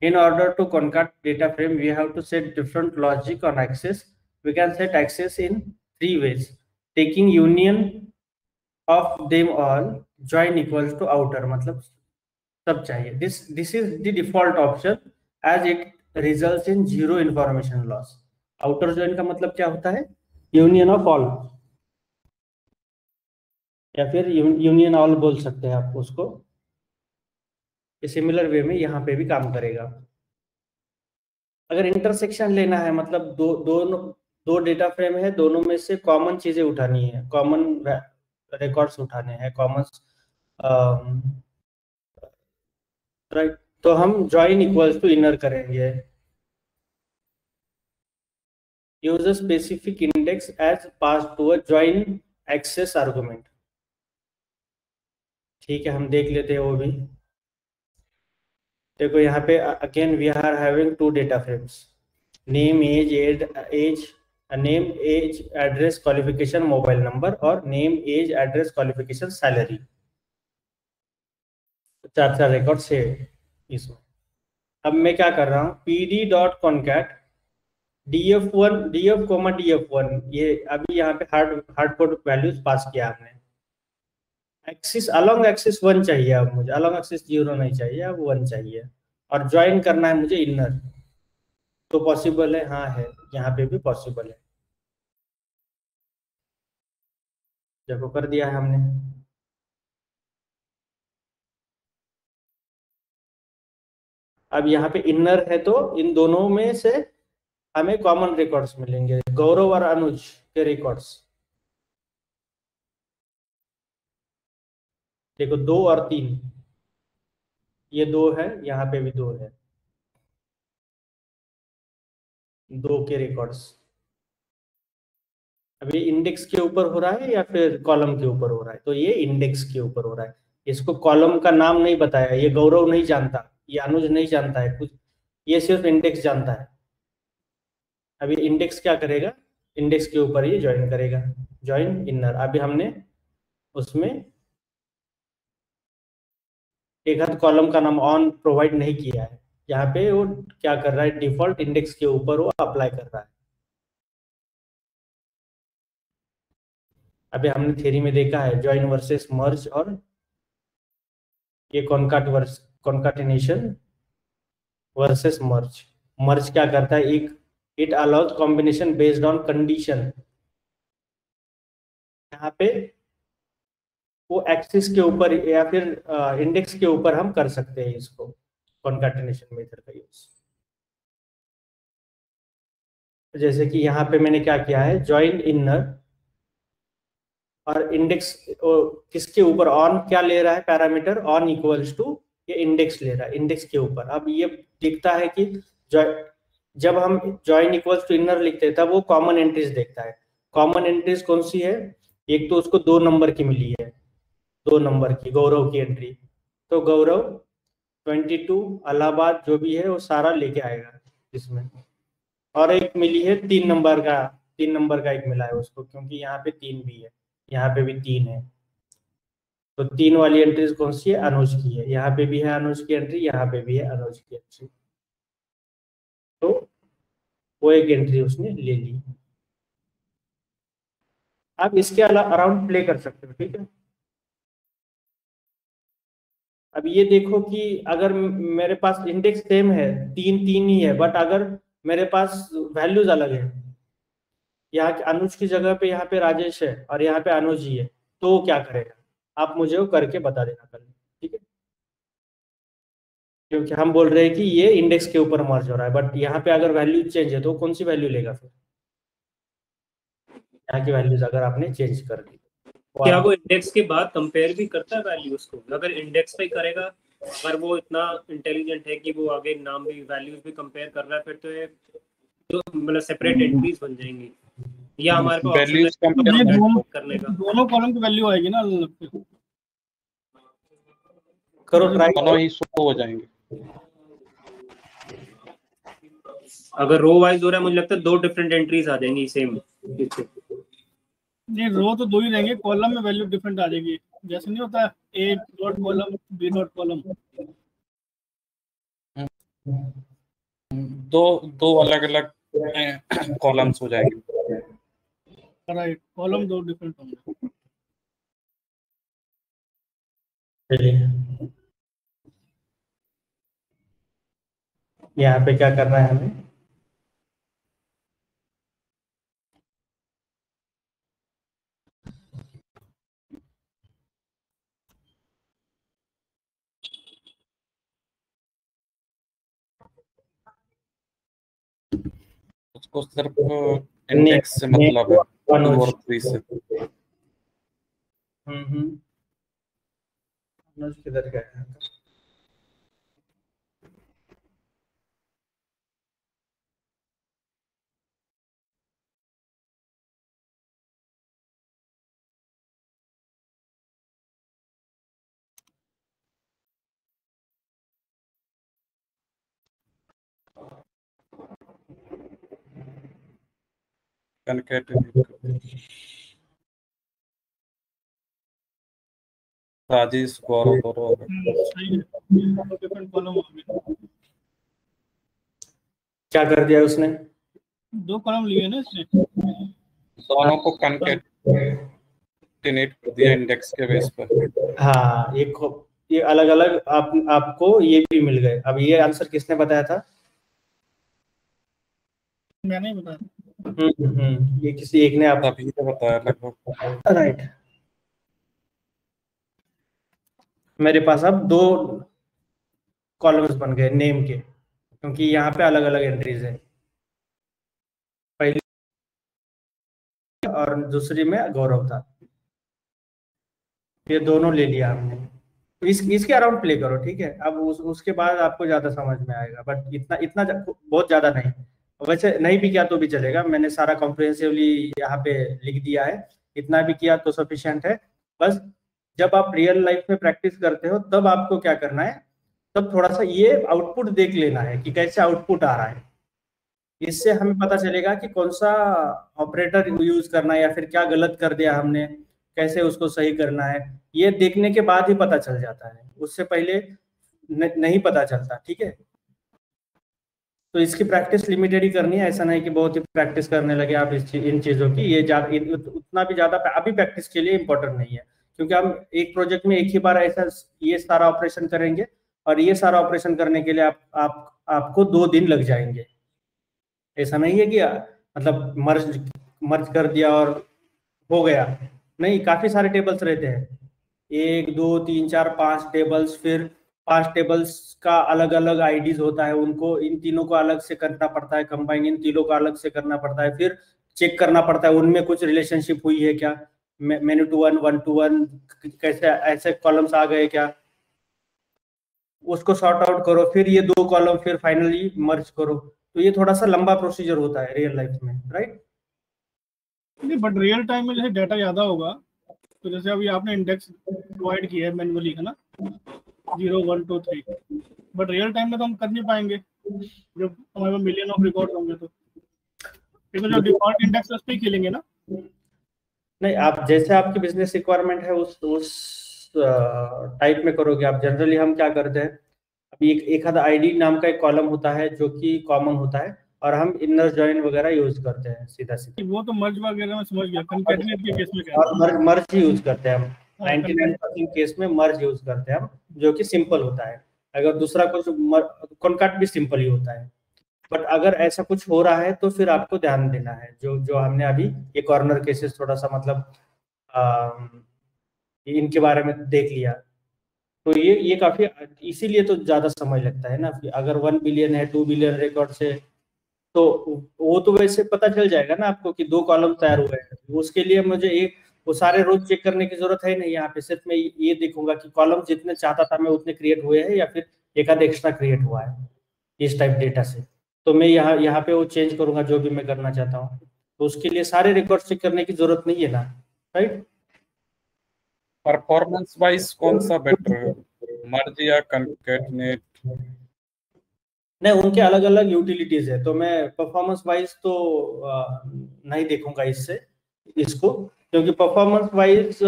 in order to concat data frame we have to set different logic on axis। We can set axis in 3 ways: taking union of them all, join equals to outer, मतलब सब चाहिए, this is the default option as it results in 0 information loss। outer join का मतलब क्या होता है? Union of all, या फिर यूनियन ऑल बोल सकते हैं आप उसको। सिमिलर वे में यहाँ पे भी काम करेगा। अगर इंटरसेक्शन लेना है, मतलब दो डेटा फ्रेम है, दोनों में से कॉमन चीजें उठानी है, कॉमन रिकॉर्ड्स उठाने हैं, कॉमन, राइट, तो हम ज्वाइन इक्वल्स टू इनर करेंगे। Use a specific index as pass to a join axes argument. ठीक है, हम देख लेते हैं वो भी। देखो यहाँ पे again we are having 2 data frames, name age name age address qualification mobile number, और name age address qualification salary, 4 record से इसमें। अब मैं क्या कर रहा हूँ, pd.concat df1 df, ये अभी यहाँ पे हार्ड कोड वैल्यूज पास किया हमने। एक्सिस अलोंग एक्सिस 1 चाहिए, अब मुझे अलोंग एक्सिस 0 नहीं चाहिए, अब 1 चाहिए, और ज्वाइन करना है मुझे इनर। तो पॉसिबल है? हाँ है, यहाँ पे भी पॉसिबल है। देखो कर दिया है हमने। अब यहाँ पे इनर है, तो इन दोनों में से हमें कॉमन रिकॉर्ड्स मिलेंगे, गौरव और अनुज के रिकॉर्ड्स। देखो 2 और 3, ये 2 है, यहाँ पे भी 2 है, 2 के रिकॉर्ड्स। अभी इंडेक्स के ऊपर हो रहा है या फिर कॉलम के ऊपर हो रहा है? तो ये इंडेक्स के ऊपर हो रहा है। इसको कॉलम का नाम नहीं बताया, ये गौरव नहीं जानता, ये अनुज नहीं जानता है कुछ, ये सिर्फ इंडेक्स जानता है। अभी इंडेक्स क्या करेगा, इंडेक्स के ऊपर ये ज्वाइन करेगा, ज्वाइन इनर। अभी हमने उसमें एक हाथ कॉलम का नाम ऑन प्रोवाइड नहीं किया है, यहाँ पे वो क्या कर रहा है, डिफॉल्ट इंडेक्स के ऊपर वो अप्लाई कर रहा है। अभी हमने थ्योरी में देखा है ज्वाइन वर्सेस मर्ज, और ये कॉन्काटिनेशन वर्सेस मर्ज। मर्ज क्या करता है, it allows combination based on condition. यहाँ पे वो एक्सिस के ऊपर या फिर इंडेक्स के ऊपर हम कर सकते हैं इसको, कॉन्काटिनेशन मेथड का यूज। जैसे कि यहाँ पे मैंने क्या किया है, ज्वाइन इनर, और इंडेक्स किसके ऊपर, ऑन क्या ले रहा है पैरामीटर, ऑन इक्वल्स टू ये इंडेक्स ले रहा है, इंडेक्स के ऊपर। अब ये दिखता है कि जब हम ज्वाइन इक्वल्स टू इनर लिखते हैं तब वो कॉमन एंट्रीज देखता है। कॉमन एंट्रीज कौन सी है, एक तो उसको 2 नंबर की मिली है, 2 नंबर की गौरव की एंट्री, तो गौरव 22 इलाहाबाद जो भी है वो सारा लेके आएगा इसमें। और एक मिली है 3 नंबर का 3 नंबर का एक मिला है उसको, क्योंकि यहाँ पे 3 भी है, यहाँ पे भी 3 है। तो 3 वाली एंट्रीज कौन सी है? अनुज की है। यहाँ पे भी है अनुज की एंट्री, यहाँ पे भी है अनुज की एंट्री, तो वो एक एंट्री उसने ले ली। आप इसके अराउंड प्ले कर सकते हो, ठीक है। अब ये देखो कि अगर मेरे पास इंडेक्स सेम है, 3 3 ही है, बट अगर मेरे पास वैल्यूज अलग है, यहाँ अनुज की जगह पे यहाँ पे राजेश है और यहाँ पे अनुज ही है, तो वो क्या करेगा? आप मुझे वो करके बता देना कल, ठीक है। क्योंकि हम बोल रहे हैं कि ये इंडेक्स के ऊपर मर्ज हो रहा है, बट यहाँ पे अगर वैल्यू चेंज है तो कौन सी वैल्यू लेगा फिर? यहाँ की वैल्यूज अगर आपने चेंज कर दी, क्या वो इंडेक्स के बाद कंपेयर भी करता है वैल्यूज को? अगर इंडेक्स पे करेगा, अगर वो इतना इंटेलिजेंट है कि वो आगे नाम भी वैल्यूज भी कंपेयर कर रहा है, फिर तो ये तो मतलब सेपरेट एंट्रीज बन जाएंगी, या हमारे को वैल्यूज करने का दोनों कॉलम की वैल्यू आएगी ना, करो ट्राई, दोनों ही शो हो जाएंगे। अगर रो वाइज हो रहा है, मुझे लगता है 2 डिफरेंट एंट्रीज आ जाएंगी सेम। नहीं, रो तो 2 ही रहेंगे, कॉलम में वैल्यू डिफरेंट आ जाएगी। जैसे नहीं होता A dot column B dot column, दो अलग अलग कॉलम्स हो जाएंगे। राइट, कॉलम 2 डिफरेंट होंगे। यहाँ पे क्या करना है हमें? उसको सिर्फ इंडेक्स से मतलब है, 2 और 3 से। अनुज किधर गया है? राजेश गौरव गौरव सही है, डिफरेंट कॉलम होंगे। क्या कर दिया उसने? 2 कॉलम लिए ना इसने, दोनों को कंकैटिनेट कर दिया इंडेक्स के बेस पर। हाँ, ये अलग अलग आपको ये भी मिल गए। अब ये आंसर किसने बताया था? मैंने ही बताया। ये किसी एक ने आप अभी तो बताया लगभग। राइट। मेरे पास अब 2 कॉलम्स बन गए नेम के, क्योंकि यहाँ पे अलग अलग एंट्रीज है, पहली और दूसरी में गौरव था। ये दोनों ले लिया हमने। तो इसके अराउंड प्ले करो, ठीक है। अब उसके बाद आपको ज्यादा समझ में आएगा, बट इतना बहुत ज्यादा नहीं। वैसे नहीं भी किया तो भी चलेगा, मैंने सारा कॉम्प्रिहेंसिवली यहाँ पे लिख दिया है, इतना भी किया तो सफिशिएंट है। बस जब आप रियल लाइफ में प्रैक्टिस करते हो तब आपको क्या करना है, तब थोड़ा सा ये आउटपुट देख लेना है कि कैसे आउटपुट आ रहा है। इससे हमें पता चलेगा कि कौन सा ऑपरेटर यूज करना है, या फिर क्या गलत कर दिया हमने, कैसे उसको सही करना है। ये देखने के बाद ही पता चल जाता है, उससे पहले नहीं पता चलता, ठीक है। तो इसकी प्रैक्टिस लिमिटेड ही करनी है, ऐसा नहीं कि बहुत ही प्रैक्टिस करने लगे आप इन चीज़ों की। ये उतना भी ज़्यादा अभी प्रैक्टिस के लिए इम्पोर्टेंट नहीं है, क्योंकि हम एक प्रोजेक्ट में एक ही बार ऐसा ये सारा ऑपरेशन करेंगे, और ये सारा ऑपरेशन करने के लिए आपको 2 दिन लग जाएंगे। ऐसा नहीं है कि मतलब मर्ज कर दिया और हो गया, नहीं। काफ़ी सारे टेबल्स रहते हैं, 1 2 3 4 5 टेबल्स, फिर 5 टेबल्स का अलग अलग आईडीज होता है, उनको इन तीनों को अलग से करना पड़ता है, कंबाइन इन तीनों का अलग से करना पड़ता है, फिर चेक करना पड़ता है उनमें कुछ रिलेशनशिप हुई है क्या, मेनू टू वन, 1 to 1, कैसे ऐसे कॉलम्स आ गए क्या, उसको सॉर्ट आउट करो, फिर ये 2 कॉलम फिर फाइनली मर्ज करो। तो ये थोड़ा सा लंबा प्रोसीजर होता है रियल लाइफ में, राइट। नहीं, बट रियल टाइम में जैसे डाटा ज्यादा होगा, तो जैसे अभी आपने इंडेक्स प्रोवाइड किया है मैन्युअली, है ना, 0 1 2 3, बट रियल टाइम में तो हम कर नहीं पाएंगे जब हमारे पास मिलियन ऑफ रिकॉर्ड होंगे। तो तो जो डिफॉल्ट इंडेक्स है उस पे ही खेलेंगे ना? नहीं, आप जैसे आपकी बिजनेस रिक्वायरमेंट है उस टाइप में करोगे आप। जनरली हम क्या करते हैं, अभी एक आधा आईडी नाम का एक कॉलम होता है जो कि कॉमन होता है, और हम इनर जॉइन वगैरह यूज करते हैं सीधा सीधा। वो तो मर्ज वगैरह में समझ गया, कंकैटिनेट के केस में क्या मर्ज ही यूज करते हैं हम। 99% केस में मर्ज यूज करते हैं हम, जो कि सिंपल होता है। अगर दूसरा कुछ कॉन्कैट भी सिंपल ही होता है। बट अगर ऐसा कुछ हो रहा है तो फिर आपको ध्यान देना है, जो हमने अभी ये कॉर्नर केसेस थोड़ा सा मतलब इनके बारे में देख लिया। तो ये काफी, इसीलिए तो ज्यादा समय लगता है ना। अगर 1 बिलियन है, 2 बिलियन रिकॉर्ड से, तो वो तो वैसे पता चल जाएगा ना आपको कि 2 कॉलम तैयार हुए हैं। उसके लिए मुझे वो सारे रोज चेक करने की जरूरत है नहीं। यहाँ पे सिर्फ मैं ये देखूंगा कि कॉलम जितने चाहता था मैं उतने क्रिएट हुए हैं या फिर एक आधा एक्स्ट्रा क्रिएट हुआ है इस टाइप डेटा से। तो मैं यहाँ पे वो चेंज करूंगा जो भी मैं करना चाहता हूँ। तो उसके लिए सारे रिकॉर्ड चेक करने की जरूरत नहीं है ना, राइट? परफॉर्मेंस वाइज कौन सा बेटर है, मर्ज या कंकैटिनेट? नहीं, उनके अलग अलग यूटिलिटीज है, तो मैं परफॉर्मेंस वाइज तो नहीं देखूंगा इसको, क्योंकि परफॉर्मेंस वाइज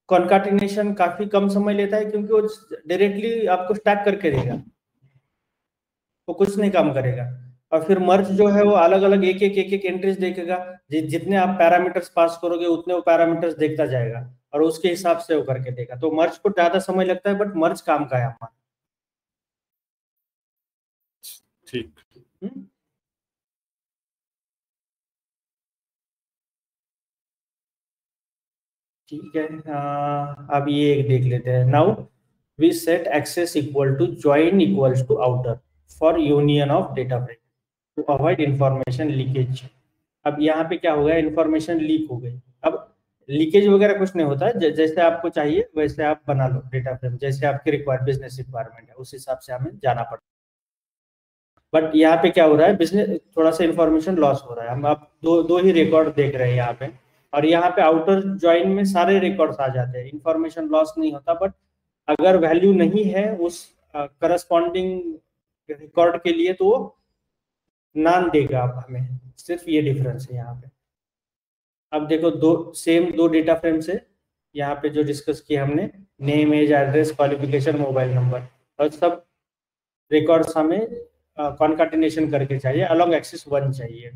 कॉन्काटिनेशन काफी कम समय लेता है, क्योंकि वो डायरेक्टली आपको स्टैक करके देगा, वो कुछ नहीं काम करेगा। और फिर मर्ज जो है वो अलग अलग एक एक एंट्रीज देखेगा। जितने आप पैरामीटर्स पास करोगे उतने वो पैरामीटर्स देखता जाएगा और उसके हिसाब से वो करके देगा। तो मर्ज को ज्यादा समय लगता है, बट मर्ज काम का है हमारा। ठीक। ठीक है, अब ये एक देख लेते हैं। Now we set axes equal to join equals to outer for union of data frame to avoid information leakage. अब यहाँ पे क्या हो गया, इंफॉर्मेशन लीक हो गई। अब लीकेज वगैरह कुछ नहीं होता है, जैसे आपको चाहिए वैसे आप बना लो डेटा फ्रेम, जैसे आपकी बिजनेस रिक्वायरमेंट है उस हिसाब से हमें जाना पड़ता है। बट यहाँ पे क्या हो रहा है, बिजनेस थोड़ा सा इंफॉर्मेशन लॉस हो रहा है। हम आप दो ही रिकॉर्ड देख रहे हैं यहाँ पे, और यहाँ पे आउटर ज्वाइन में सारे रिकॉर्ड्स आ जाते हैं, इंफॉर्मेशन लॉस नहीं होता। बट अगर वैल्यू नहीं है उस करस्पॉन्डिंग रिकॉर्ड के लिए तो नाम देगा आप हमें। सिर्फ ये डिफरेंस है यहाँ पे। अब देखो दो डेटा फ्रेम से यहाँ पे जो डिस्कस किया हमने, name, age, address, qualification, mobile number, और सब रिकॉर्ड्स हमें कॉन्काटिनेशन करके चाहिए। अलोंग एक्सिस 1 चाहिए,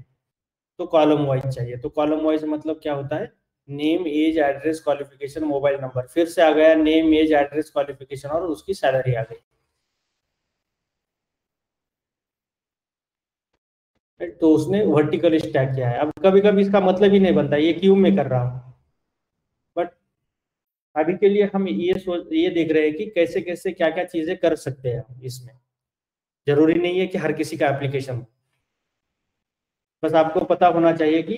तो कॉलम वाइज चाहिए। तो कॉलम वाइज मतलब क्या होता है, name, age, address, qualification, mobile number. फिर से आ गया नेम, एज, एड्रेस, क्वालिफिकेशन और उसकी सैलरी आ गई। तो उसने वर्टिकल स्टैक किया है। अब कभी कभी इसका मतलब ही नहीं बनता ये क्यों मैं कर रहा हूँ, बट अभी के लिए हम ये देख रहे हैं कि कैसे कैसे क्या क्या चीजें कर सकते हैं हम इसमें। जरूरी नहीं है कि हर किसी का एप्लीकेशन हो, बस आपको पता होना चाहिए कि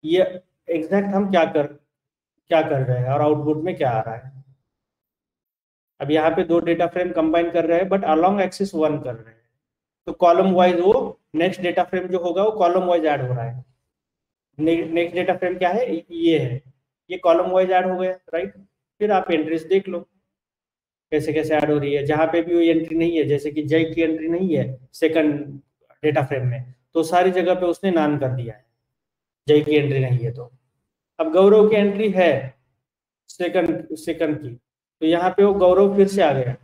ये एग्जैक्ट हम क्या कर रहे हैं और आउटपुट में क्या आ रहा है। अब यहाँ पे 2 डेटा फ्रेम कंबाइन कर रहे हैं, बट अलोंग एक्सिस 1 कर रहे हैं। तो कॉलम वाइज वो नेक्स्ट डेटा फ्रेम जो होगा वो कॉलम वाइज ऐड हो रहा है। नेक्स्ट डेटा फ्रेम क्या है, ये है, ये कॉलम वाइज ऐड हो गया, राइट? फिर आप एंट्रीज देख लो कैसे कैसे ऐड हो रही है। जहां पे भी वो एंट्री नहीं है, जैसे कि जय की एंट्री नहीं है सेकंड डेटा फ्रेम में, तो सारी जगह पे उसने नान कर दिया है। जय की एंट्री नहीं है तो अब गौरव की एंट्री है सेकंड की, तो यहाँ पे वो गौरव फिर से आ गया।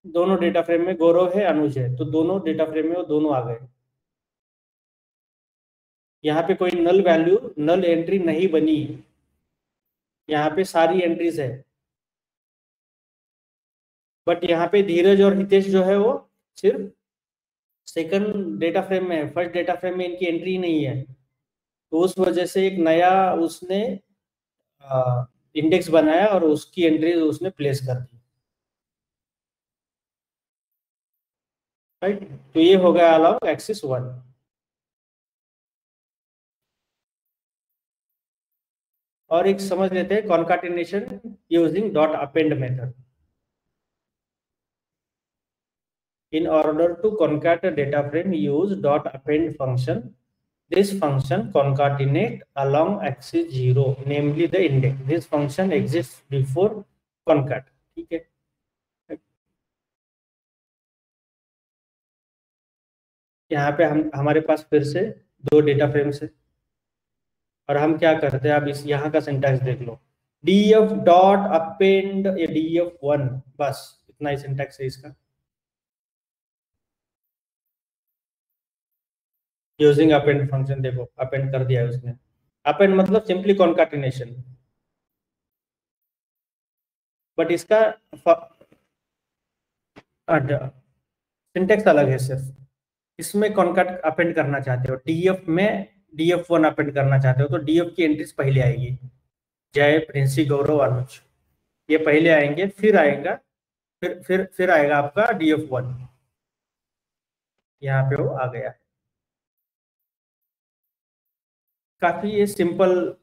दोनों डेटा फ्रेम में गौरव है, अनुज है, तो दोनों डेटा फ्रेम में वो दोनों आ गए। यहाँ पे कोई नल एंट्री नहीं बनी, यहाँ पे सारी एंट्रीज है। बट यहाँ पे धीरज और हितेश जो है वो सिर्फ सेकंड डेटा फ्रेम में है, फर्स्ट डेटा फ्रेम में इनकी एंट्री नहीं है। तो उस वजह से एक नया उसने इंडेक्स बनाया और उसकी एंट्री उसने प्लेस कर दी, राइट? तो ये हो गया अलोंग एक्सिस 1। और एक समझ लेते हैं concatenation using dot append method. In order to concat a data frame, use dot append function. This function concatenate along axis 0, namely the index. This function exists before concat. ठीक है, यहाँ पे हमारे पास फिर से 2 डेटा फ्रेम्स है और हम क्या करते हैं, अब इस यहाँ का सिंटैक्स देख लो, df डॉट अपेंड या df1, बस इतना ही सिंटैक्स है इसका। यूजिंग अपेंड फंक्शन, देखो अपेंड कर दिया है उसने। अपेंड मतलब सिंपली कॉन्काटिनेशन, बट इसका सिंटैक्स अलग है सिर्फ। इसमें कॉन्काट अपेंड करना चाहते हो, df में df1 अपेंड करना चाहते हो तो df की एंट्रीज पहले आएगी, जय, प्रिंसी, गौरव, अनुज, ये पहले आएंगे, फिर आएगा फिर आएगा आपका df1। यहाँ पे वो आ गया। काफी ये सिंपल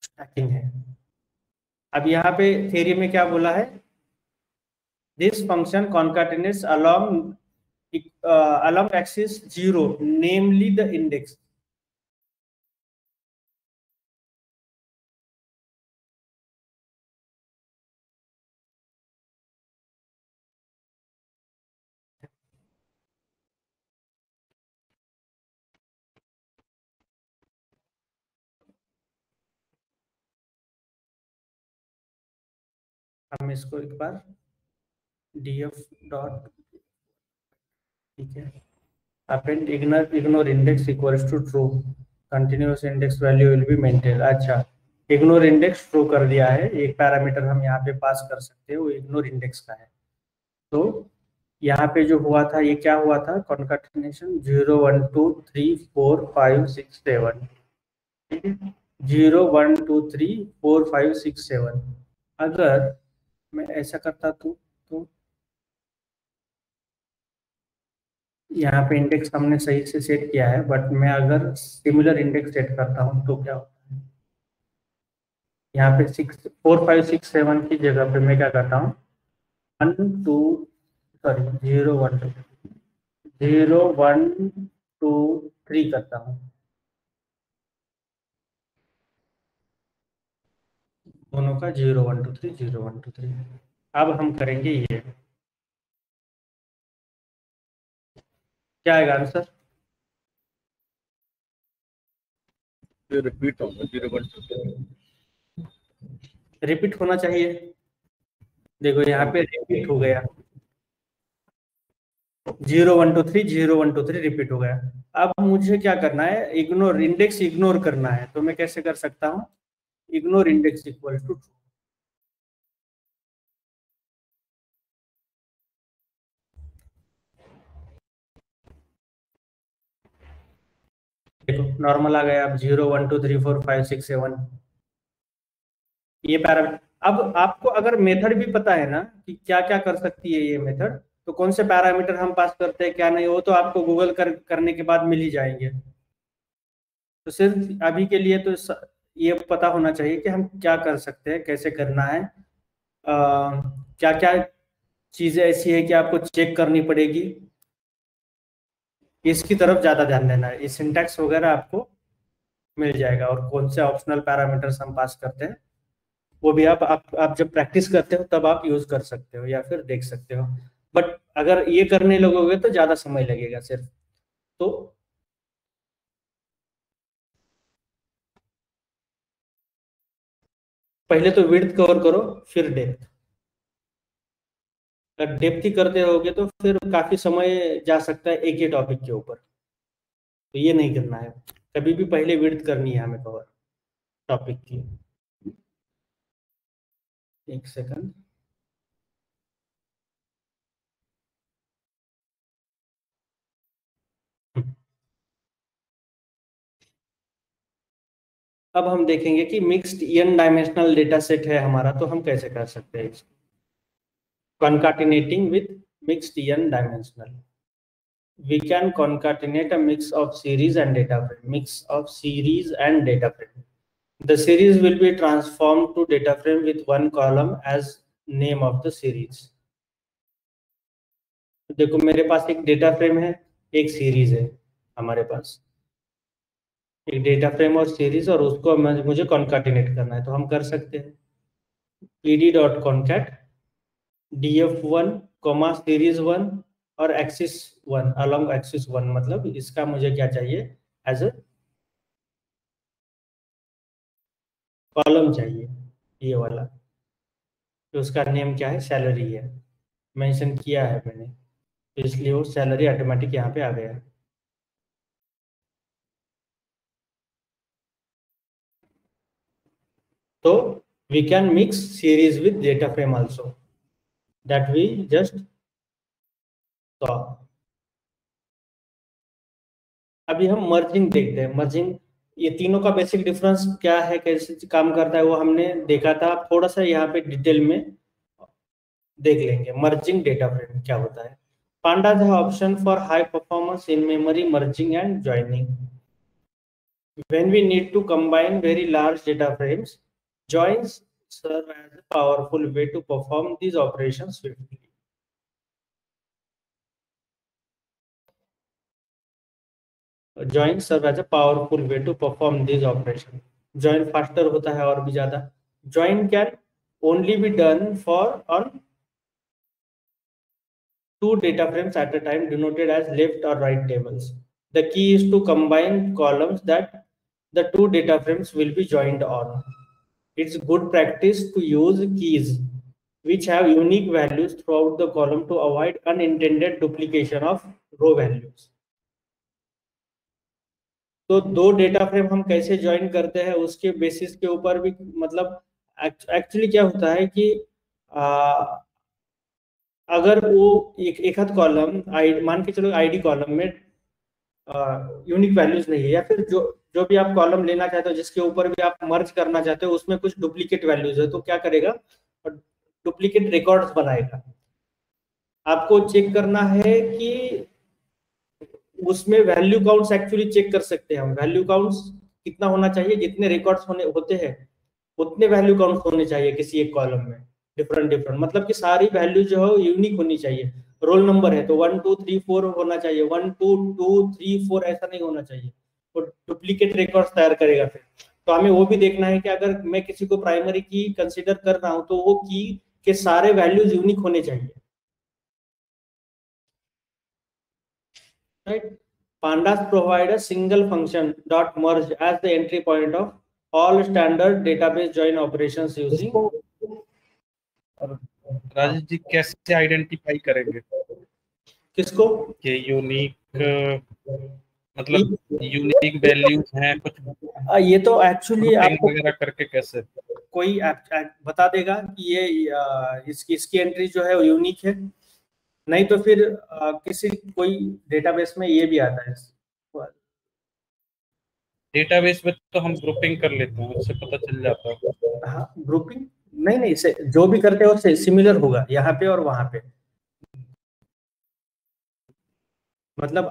स्टैकिंग है। अब यहाँ पे थ्योरी में क्या बोला है, this function कॉन्काटिनेट्स along axis 0 namely the index। हम इसको एक बार df डॉट, ठीक है, append ignore index equals to true, continuous index value will be maintain. अच्छा, इग्नोर इंडेक्स ट्रू कर दिया है, एक पैरामीटर हम यहाँ पे पास कर सकते हैं, वो इग्नोर इंडेक्स का है। तो यहाँ पे जो हुआ था, ये क्या हुआ था, कॉन्काटिनेशन 0 1 2 3 4 5 6 7, ठीक है, 0 1 2 3 4 5 6 7। अगर मैं ऐसा करता तो यहाँ पे इंडेक्स हमने सही से सेट किया है, बट मैं अगर सिमिलर इंडेक्स सेट करता हूँ तो क्या होता है, यहाँ पे 4 5 6 7 की जगह पे मैं क्या करता हूँ 0 1 2 3 करता हूँ, दोनों का 0 1 2 3 0 1 2 3। अब हम करेंगे ये, क्या आएगा आंसर, रिपीट होगा 0 1 2 रिपीट होना चाहिए। देखो यहाँ पे रिपीट हो गया, 0 1 2 3 0 1 2 3 रिपीट हो गया। अब मुझे क्या करना है, इग्नोर इंडेक्स इग्नोर करना है, तो मैं कैसे कर सकता हूँ, ignore index equal to true. देखो नॉर्मल आ गया, अब 0 1 2 3 4 5 6 7 ये पैरामीटर। अब आपको अगर मेथड भी पता है ना कि क्या क्या कर सकती है ये मेथड, तो कौन से पैरामीटर हम पास करते हैं क्या नहीं, वो तो आपको गूगल करने के बाद मिल ही जाएंगे। तो सिर्फ अभी के लिए तो ये पता होना चाहिए कि हम क्या कर सकते हैं, कैसे करना है, क्या क्या चीजें ऐसी है कि आपको चेक करनी पड़ेगी, इसकी तरफ ज्यादा ध्यान देना है। ये सिंटैक्स वगैरह आपको मिल जाएगा, और कौन से ऑप्शनल पैरामीटर्स हम पास करते हैं वो भी आप जब प्रैक्टिस करते हो तब आप यूज कर सकते हो या फिर देख सकते हो। बट अगर ये करने लगोगे तो ज्यादा समय लगेगा सिर्फ। तो पहले तो विड्थ कवर करो, फिर डेप्थ। अगर डेप्थ ही करते रहोगे तो फिर काफी समय जा सकता है एक ही टॉपिक के ऊपर, तो ये नहीं करना है। कभी भी पहले विड्थ करनी है हमें कवर टॉपिक की। एक सेकंड, अब हम देखेंगे कि mixed n dimensional data set है हमारा, तो हम कैसे कर सकते हैं इसको, concatenating with mixed n dimensional। We can concatenate a mix of series and data frame, The series will be transformed to data frame with one column as name of the series। देखो मेरे पास एक data frame है, एक series है हमारे पास, एक data frame और series, और उसको मुझे कॉन्काटिनेट करना है, तो हम कर सकते हैं pd.concat df1 सीरीज 1 और एक्सिस 1 along axis 1, मतलब इसका मुझे क्या चाहिए, एज ए कॉलम चाहिए, ये वाला। तो उसका नेम क्या है, सैलरी है, मेंशन किया है मैंने, तो इसलिए वो सैलरी ऑटोमेटिक यहाँ पे आ गया। तो we can mix series with data frame also, that we just saw. अभी हम मर्जिंग देखते हैं। मर्जिंग, ये तीनों का बेसिक डिफरेंस क्या है, कैसे काम करता है, वो हमने देखा था। थोड़ा सा यहाँ पे डिटेल में देख लेंगे। मर्जिंग डेटा फ्रेम क्या होता है। Pandas have option for high performance in memory merging and joining. When we need to combine very large data frames, joins serve as a powerful way to perform these operations swiftly. Join serve as a powerful way to perform these operations. Join faster होता है और भी ज़्यादा। Join can only be done for on two data frames at a time, denoted as left or right tables. The key is to combine columns that the two data frames will be joined on. It's good practice to use keys which have unique values throughout the column to avoid unintended duplication of row values. तो दो data frame हम कैसे join करते हैं उसके basis के ऊपर भी, मतलब एक्चुअली क्या होता है कि अगर वो एक आध कॉलम मान के चलो आईडी कॉलम में यूनिक वैल्यूज नहीं है, या फिर जो भी आप कॉलम लेना चाहते हो जिसके ऊपर भी आप मर्ज करना चाहते हो उसमें कुछ डुप्लीकेट वैल्यूज है, तो क्या करेगा, डुप्लीकेट रिकॉर्ड्स बनाएगा। आपको चेक करना है कि उसमें वैल्यू काउंट्स एक्चुअली चेक कर सकते हैं हम। वैल्यू काउंट्स कितना होना चाहिए, जितने रिकॉर्ड्स होते हैं उतने वैल्यू काउंट्स होने चाहिए किसी एक कॉलम में, डिफरेंट डिफरेंट, मतलब कि सारी वैल्यू जो है यूनिक होनी चाहिए। रोल नंबर है तो 1 2 3 4 होना चाहिए, 1 2 2 3 4 ऐसा नहीं होना चाहिए, तो डुप्लीकेट रिकॉर्ड्स तैयार करेगा फिर। तो हमें वो भी देखना है कि अगर मैं किसी को प्राइमरी की कंसीडर कर रहा हूं तो वो की के सारे वैल्यूज यूनिक होने चाहिए, right? Pandas provide a single function dot merge as the entry point of all standard database join operations using। Rajesh ji कैसे आइडेंटिफाई करेंगे किसको, कि यूनिक, मतलब यूनिक वैल्यूज हैं कुछ, ये तो एक्चुअली आपको वगैरह करके कैसे कोई बता देगा कि ये इसकी एंट्री जो है वो यूनिक है, नहीं तो फिर किसी कोई डेटाबेस में ये भी आता है। डेटाबेस में तो हम ग्रुपिंग कर लेते हैं, उससे पता चल जाता है। हाँ, ग्रुपिंग नहीं जो भी करते हो उससे सिमिलर होगा यहाँ पे और वहां पे। मतलब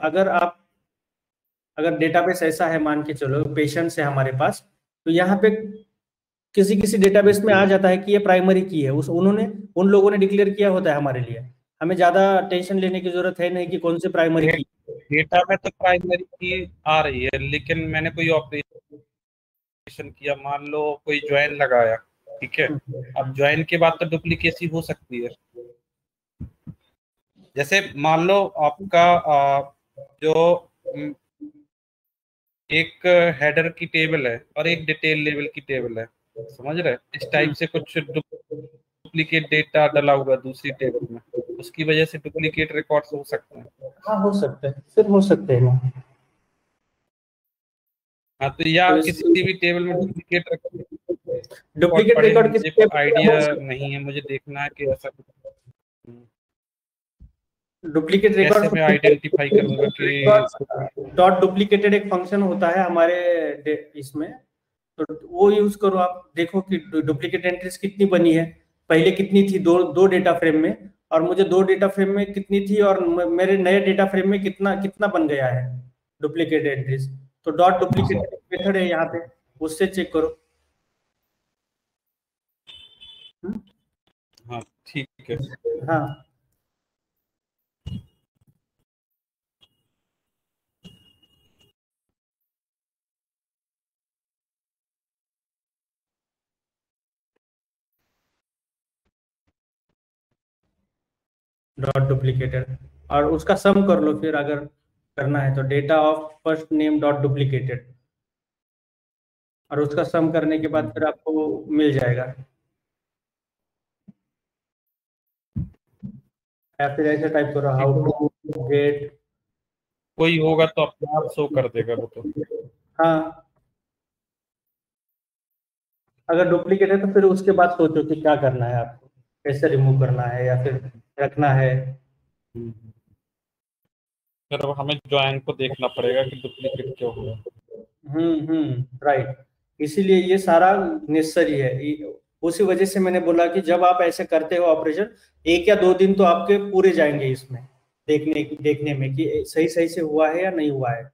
अगर डेटाबेस ऐसा है, मान के चलो पेशेंट्स है हमारे पास, तो यहाँ पे किसी डेटाबेस में आ जाता है कि ये प्राइमरी की है, उन लोगों ने डिक्लेयर किया होता है हमारे लिए। हमें ज्यादा टेंशन लेने की जरूरत है नहीं कि कौन सी प्राइमरी की। डेटा में तो प्राइमरी की आ रही है, लेकिन मैंने कोई ऑपरेशन किया, मान लो कोई ज्वाइन लगाया, ठीक है, अब ज्वाइन के बाद तो डुप्लीकेसी हो सकती है। जैसे मान लो आपका जो एक हेडर की टेबल है और एक डिटेल लेवल की टेबल है, समझ रहे, इस टाइप से कुछ डुप्लीकेट डेटा डला हुआ दूसरी टेबल में, उसकी वजह से डुप्लीकेट रिकॉर्ड्स हो सकते हैं। हाँ, हो सकते हैं, फिर हो सकते हैं ना। हाँ, तो या तो किसी भी टेबल में डुप्लीकेट रिकॉर्ड किसी आइडिया नहीं है, मुझे देखना है कि ऐसा डुप्लीकेट रिकॉर्ड कैसे मैं आइडेंटिफाई करूंगा कि डॉट डुप्लीकेटेड एक फंक्शन होता है हमारे इसमें, तो वो यूज करो। आप देखो कि डुप्लीकेट एंट्रीज कितनी बनी है, पहले कितनी थी दो डेटा फ्रेम में, और मुझे दो डेटा फ्रेम में कितनी थी, और मेरे नए डेटा फ्रेम में कितना बन गया है डुप्लीकेट एंट्रीज। तो डॉट डुप्लीकेट मेथड है यहाँ पे, उससे चेक करो। हाँ ठीक है। हाँ, डॉट डुप्लीकेटेड और उसका सम कर लो फिर अगर करना है तो, data of first name dot duplicated, और उसका सम करने के बाद फिर आपको मिल जाएगा। या फिर ऐसे टाइप करो, हाउ टू गेट, कोई होगा तो अपने आप शो कर देगा वो तो। हाँ अगर डुप्लीकेट है तो फिर उसके बाद सोचो कि क्या करना है आपको, कैसे रिमूव करना है या फिर रखना है। फिर अब हमें ज्वाइन को देखना पड़ेगा कि डुप्लीकेट क्यों हुआ। राइट, इसीलिए ये सारा नेसेसरी है। उसी वजह से मैंने बोला कि जब आप ऐसे करते हो ऑपरेशन, 1 या 2 दिन तो आपके पूरे जाएंगे इसमें देखने में कि सही से हुआ है या नहीं हुआ है।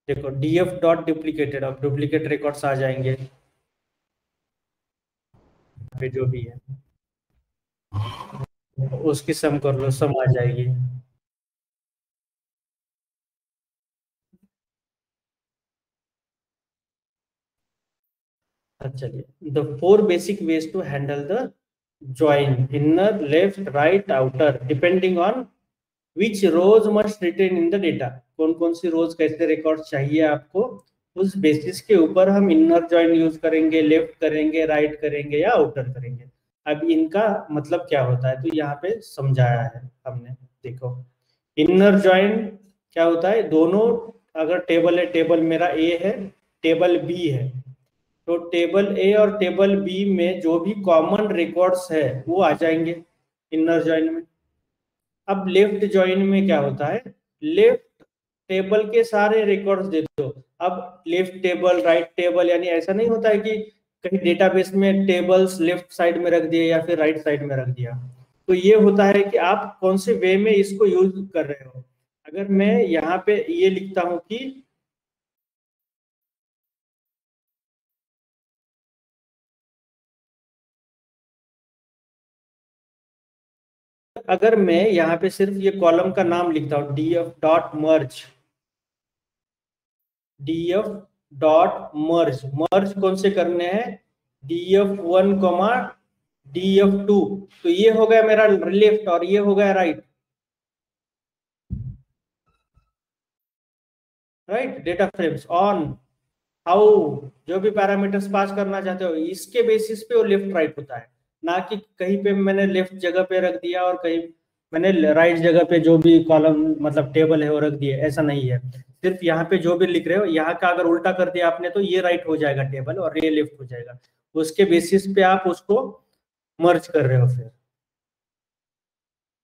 देखो df डॉट डुप्लीकेटेड, अब डुप्लीकेट रिकॉर्ड्स आ जाएंगे जो भी है, उसकी सम कर लो, सम आ जाएगी। चलिए, the 4 basic ways to handle the join, inner, left, right, outer, depending on which rows must retain in the data. कौन कौन सी रोज कैसे रिकॉर्ड चाहिए आपको, उस बेसिस के ऊपर हम इनर ज्वाइन यूज करेंगे, लेफ्ट करेंगे, राइट करेंगे या आउटर करेंगे। अब इनका मतलब क्या होता है तो यहाँ पे समझाया है हमने। देखो इनर ज्वाइन क्या होता है, दोनों अगर टेबल है, टेबल मेरा ए है, टेबल बी है, तो टेबल ए और टेबल बी में जो भी कॉमन रिकॉर्ड्स है वो आ जाएंगे इनर ज्वाइन में। अब लेफ्ट ज्वाइन में क्या होता है, लेफ्ट टेबल के सारे रिकॉर्ड्स दे दो। अब लेफ्ट टेबल राइट टेबल, यानी ऐसा नहीं होता है कि कहीं डेटाबेस में टेबल्स लेफ्ट साइड में रख दिए या फिर राइट साइड में रख दिया। तो ये होता है कि आप कौन से वे में इसको यूज कर रहे हो। अगर मैं यहाँ पे ये लिखता हूं कि अगर मैं यहाँ पे सिर्फ ये कॉलम का नाम लिखता हूँ df डॉट मर्ज, df डॉट मर्ज, मर्ज कौन से करने हैं, df1 df2, तो ये हो गया मेरा लेफ्ट और ये हो गया right. Right, data frames on how, जो भी पैरामीटर्स पास करना चाहते हो इसके बेसिस पे वो लेफ्ट राइट होता है, ना कि कहीं पे मैंने लेफ्ट जगह पे रख दिया और कहीं मैंने राइट जगह पे जो भी कॉलम मतलब टेबल है वो रख दिया, ऐसा नहीं है। सिर्फ यहाँ पे जो भी लिख रहे हो, यहाँ का अगर उल्टा कर दिया आपने तो ये राइट हो जाएगा टेबल और ये लेफ्ट हो जाएगा, उसके बेसिस पे आप उसको मर्ज कर रहे हो फिर।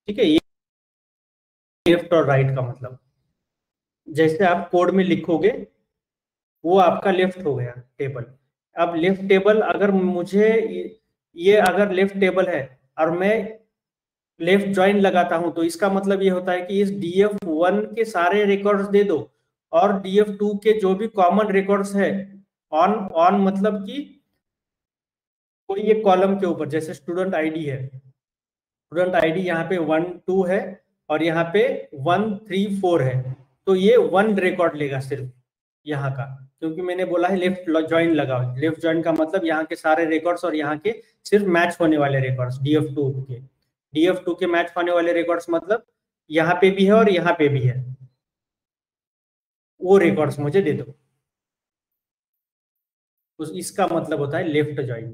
ठीक है, ये लेफ्ट और राइट का मतलब, जैसे आप कोड में लिखोगे वो आपका लेफ्ट हो गया टेबल। अब लेफ्ट टेबल अगर मुझे ये अगर लेफ्ट टेबल है और मैं लेफ्ट ज्वाइन लगाता हूं तो इसका मतलब ये होता है कि इस df1 के सारे रिकॉर्ड्स दे दो और df2 के जो भी कॉमन रिकॉर्ड्स है ऑन ऑन मतलब कि कोई एक कॉलम के ऊपर, जैसे स्टूडेंट आईडी है, स्टूडेंट आईडी यहाँ पे 1 2 है और यहाँ पे 1 3 4 है, तो ये 1 रिकॉर्ड लेगा सिर्फ यहाँ का, क्योंकि मैंने बोला है लेफ्ट ज्वाइन लगाओ। लेफ्ट ज्वाइन का मतलब यहाँ के सारे रिकॉर्ड्स और यहाँ के सिर्फ मैच होने वाले रिकॉर्ड्स df2 के मैच होने वाले रिकॉर्ड्स मतलब यहाँ पे भी है और यहाँ पे भी है, वो रिकॉर्ड्स मुझे दे दो। इसका मतलब होता है लेफ्ट ज्वाइन।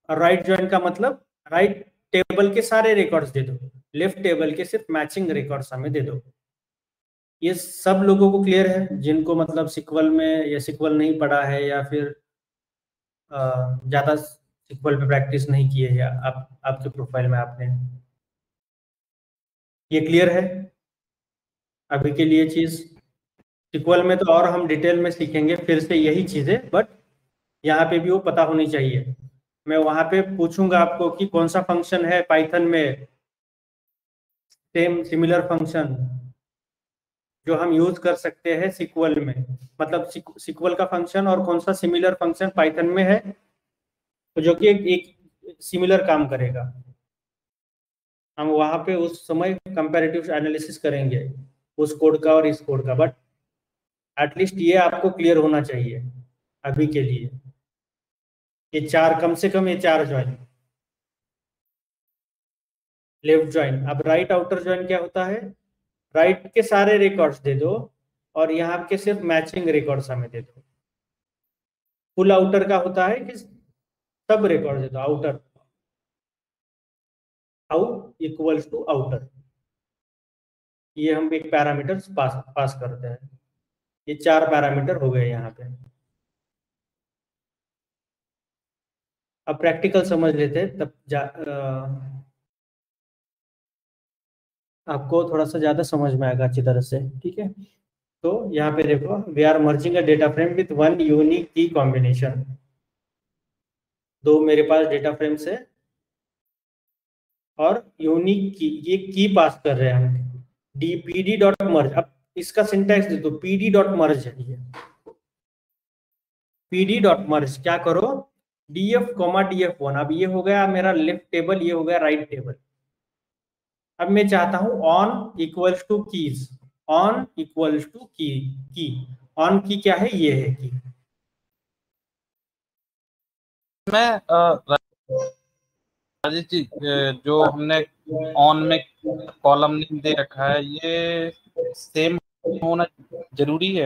और राइट ज्वाइन का मतलब राइट टेबल के सारे रिकॉर्ड्स दे दो, लेफ्ट टेबल के सिर्फ मैचिंग रिकॉर्ड्स हमें दे दो। ये सब लोगों को क्लियर है जिनको मतलब सिक्वल में या सिक्वल नहीं पढ़ा है या फिर ज्यादा सिक्वल पे प्रैक्टिस नहीं की है, या आपके प्रोफाइल में आपने, ये क्लियर है अभी के लिए चीज। सिक्वल में तो और हम डिटेल में सीखेंगे फिर से यही चीजें, बट यहाँ पे भी वो पता होनी चाहिए। मैं वहां पे पूछूंगा आपको कि कौन सा फंक्शन है पाइथन में सेम सिमिलर फंक्शन जो हम यूज कर सकते हैं सिक्वल में, मतलब सिक्वल का फंक्शन और कौन सा सिमिलर फंक्शन पाइथन में है तो जो कि एक सिमिलर काम करेगा। हम वहां पे उस समय कंपैरेटिव एनालिसिस करेंगे उस कोड का और इस कोड का, बट एटलीस्ट ये आपको क्लियर होना चाहिए अभी के लिए। ये चार, कम से कम ये 4 ज्वाइन लेफ्ट ज्वाइन। अब राइट आउटर ज्वाइन क्या होता है, राइट के सारे रिकॉर्ड्स दे दो और यहाँ के सिर्फ मैचिंग रिकॉर्ड्स हमें दे दो। फुल आउटर का होता है कि सब रिकॉर्ड दे दो, outer out equals to outer, ये हम एक पैरामीटर पास करते हैं। ये 4 पैरामीटर हो गए यहाँ पे। अब प्रैक्टिकल समझ लेते हैं, तब आपको थोड़ा सा ज्यादा समझ में आएगा अच्छी तरह से, ठीक है। तो यहाँ पे देखो, we are merging a data frame with 1 unique key combination. 2 मेरे पास डेटा फ्रेम्स है और यूनिक की, ये की पास कर रहे हैं हम, pd डॉट मर्ज। अब इसका सिंटैक्स दे दो, pd डॉट मर्ज है ये, pd डॉट मर्ज क्या करो, df df1। अब ये हो गया मेरा लेफ्ट टेबल, ये हो गया राइट टेबल। अब मैं चाहता हूं on equals to keys, on equals to key on key क्या है, ये है की। मैं राजेश जी, जो हमने ऑन में कॉलम नेम दे रखा है, ये सेम होना जरूरी है?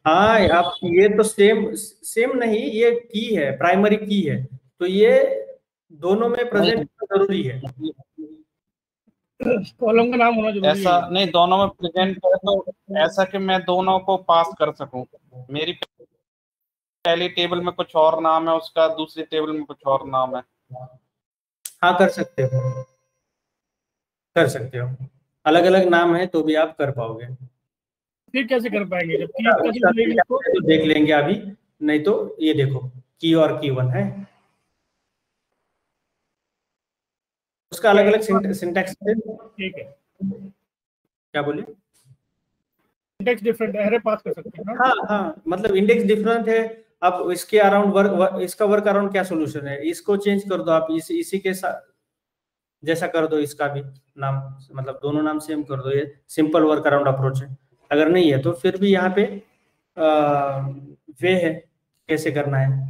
हाँ, आप ये तो सेम नहीं, ये की है, प्राइमरी की है, तो ये दोनों में प्रेजेंट जरूरी है। कॉलम का नाम होना जरूरी ऐसा है। नहीं, दोनों में प्रेजेंट है तो ऐसा कि मैं दोनों को पास कर सकूं। मेरी पहली टेबल में कुछ और नाम है, उसका दूसरी टेबल में कुछ और नाम है। हाँ, कर सकते हो, कर सकते हो, अलग अलग नाम है तो भी आप कर पाओगे। फिर कैसे कर पाएंगे जब की तो देख लेंगे अभी, नहीं तो ये देखो की और की 1 है, उसका अलग अलग सिंटैक्स है। ठीक है, क्या बोले, इंडेक्स डिफरेंट है, पास कर सकते हैं ना? हाँ हाँ, मतलब इंडेक्स डिफरेंट है। अब इसके अराउंड इसका वर्क अराउंड क्या सोल्यूशन है, इसको चेंज कर दो आप, इसी के साथ जैसा कर दो, इसका भी नाम, मतलब दोनों नाम सेम कर दो। ये सिंपल वर्क अराउंड अप्रोच है। अगर नहीं है तो फिर भी यहाँ पे वे है कैसे करना है।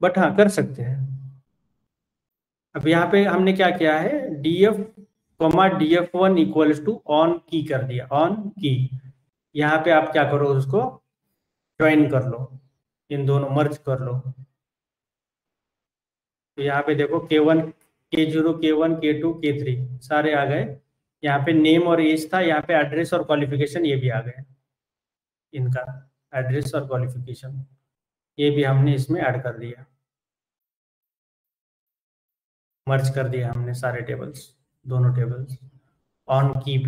बट हाँ, कर सकते हैं। अब यहाँ पे हमने क्या किया है, df df1 equals to on की कर दिया, ऑन की। यहाँ पे आप क्या करो, उसको ज्वाइन कर लो, इन दोनों मर्ज कर लो। तो यहाँ पे देखो k1 k0 k1 k2 k3 सारे आ गए। यहाँ पे नेम और एज था, यहाँ पे एड्रेस और क्वालिफिकेशन ये भी आ गए, इनका एड्रेस और क्वालिफिकेशन ये भी हमने इसमें ऐड कर दिया, मर्ज कर दिया हमने सारे टेबल्स, दोनों टेबल्स ऑन की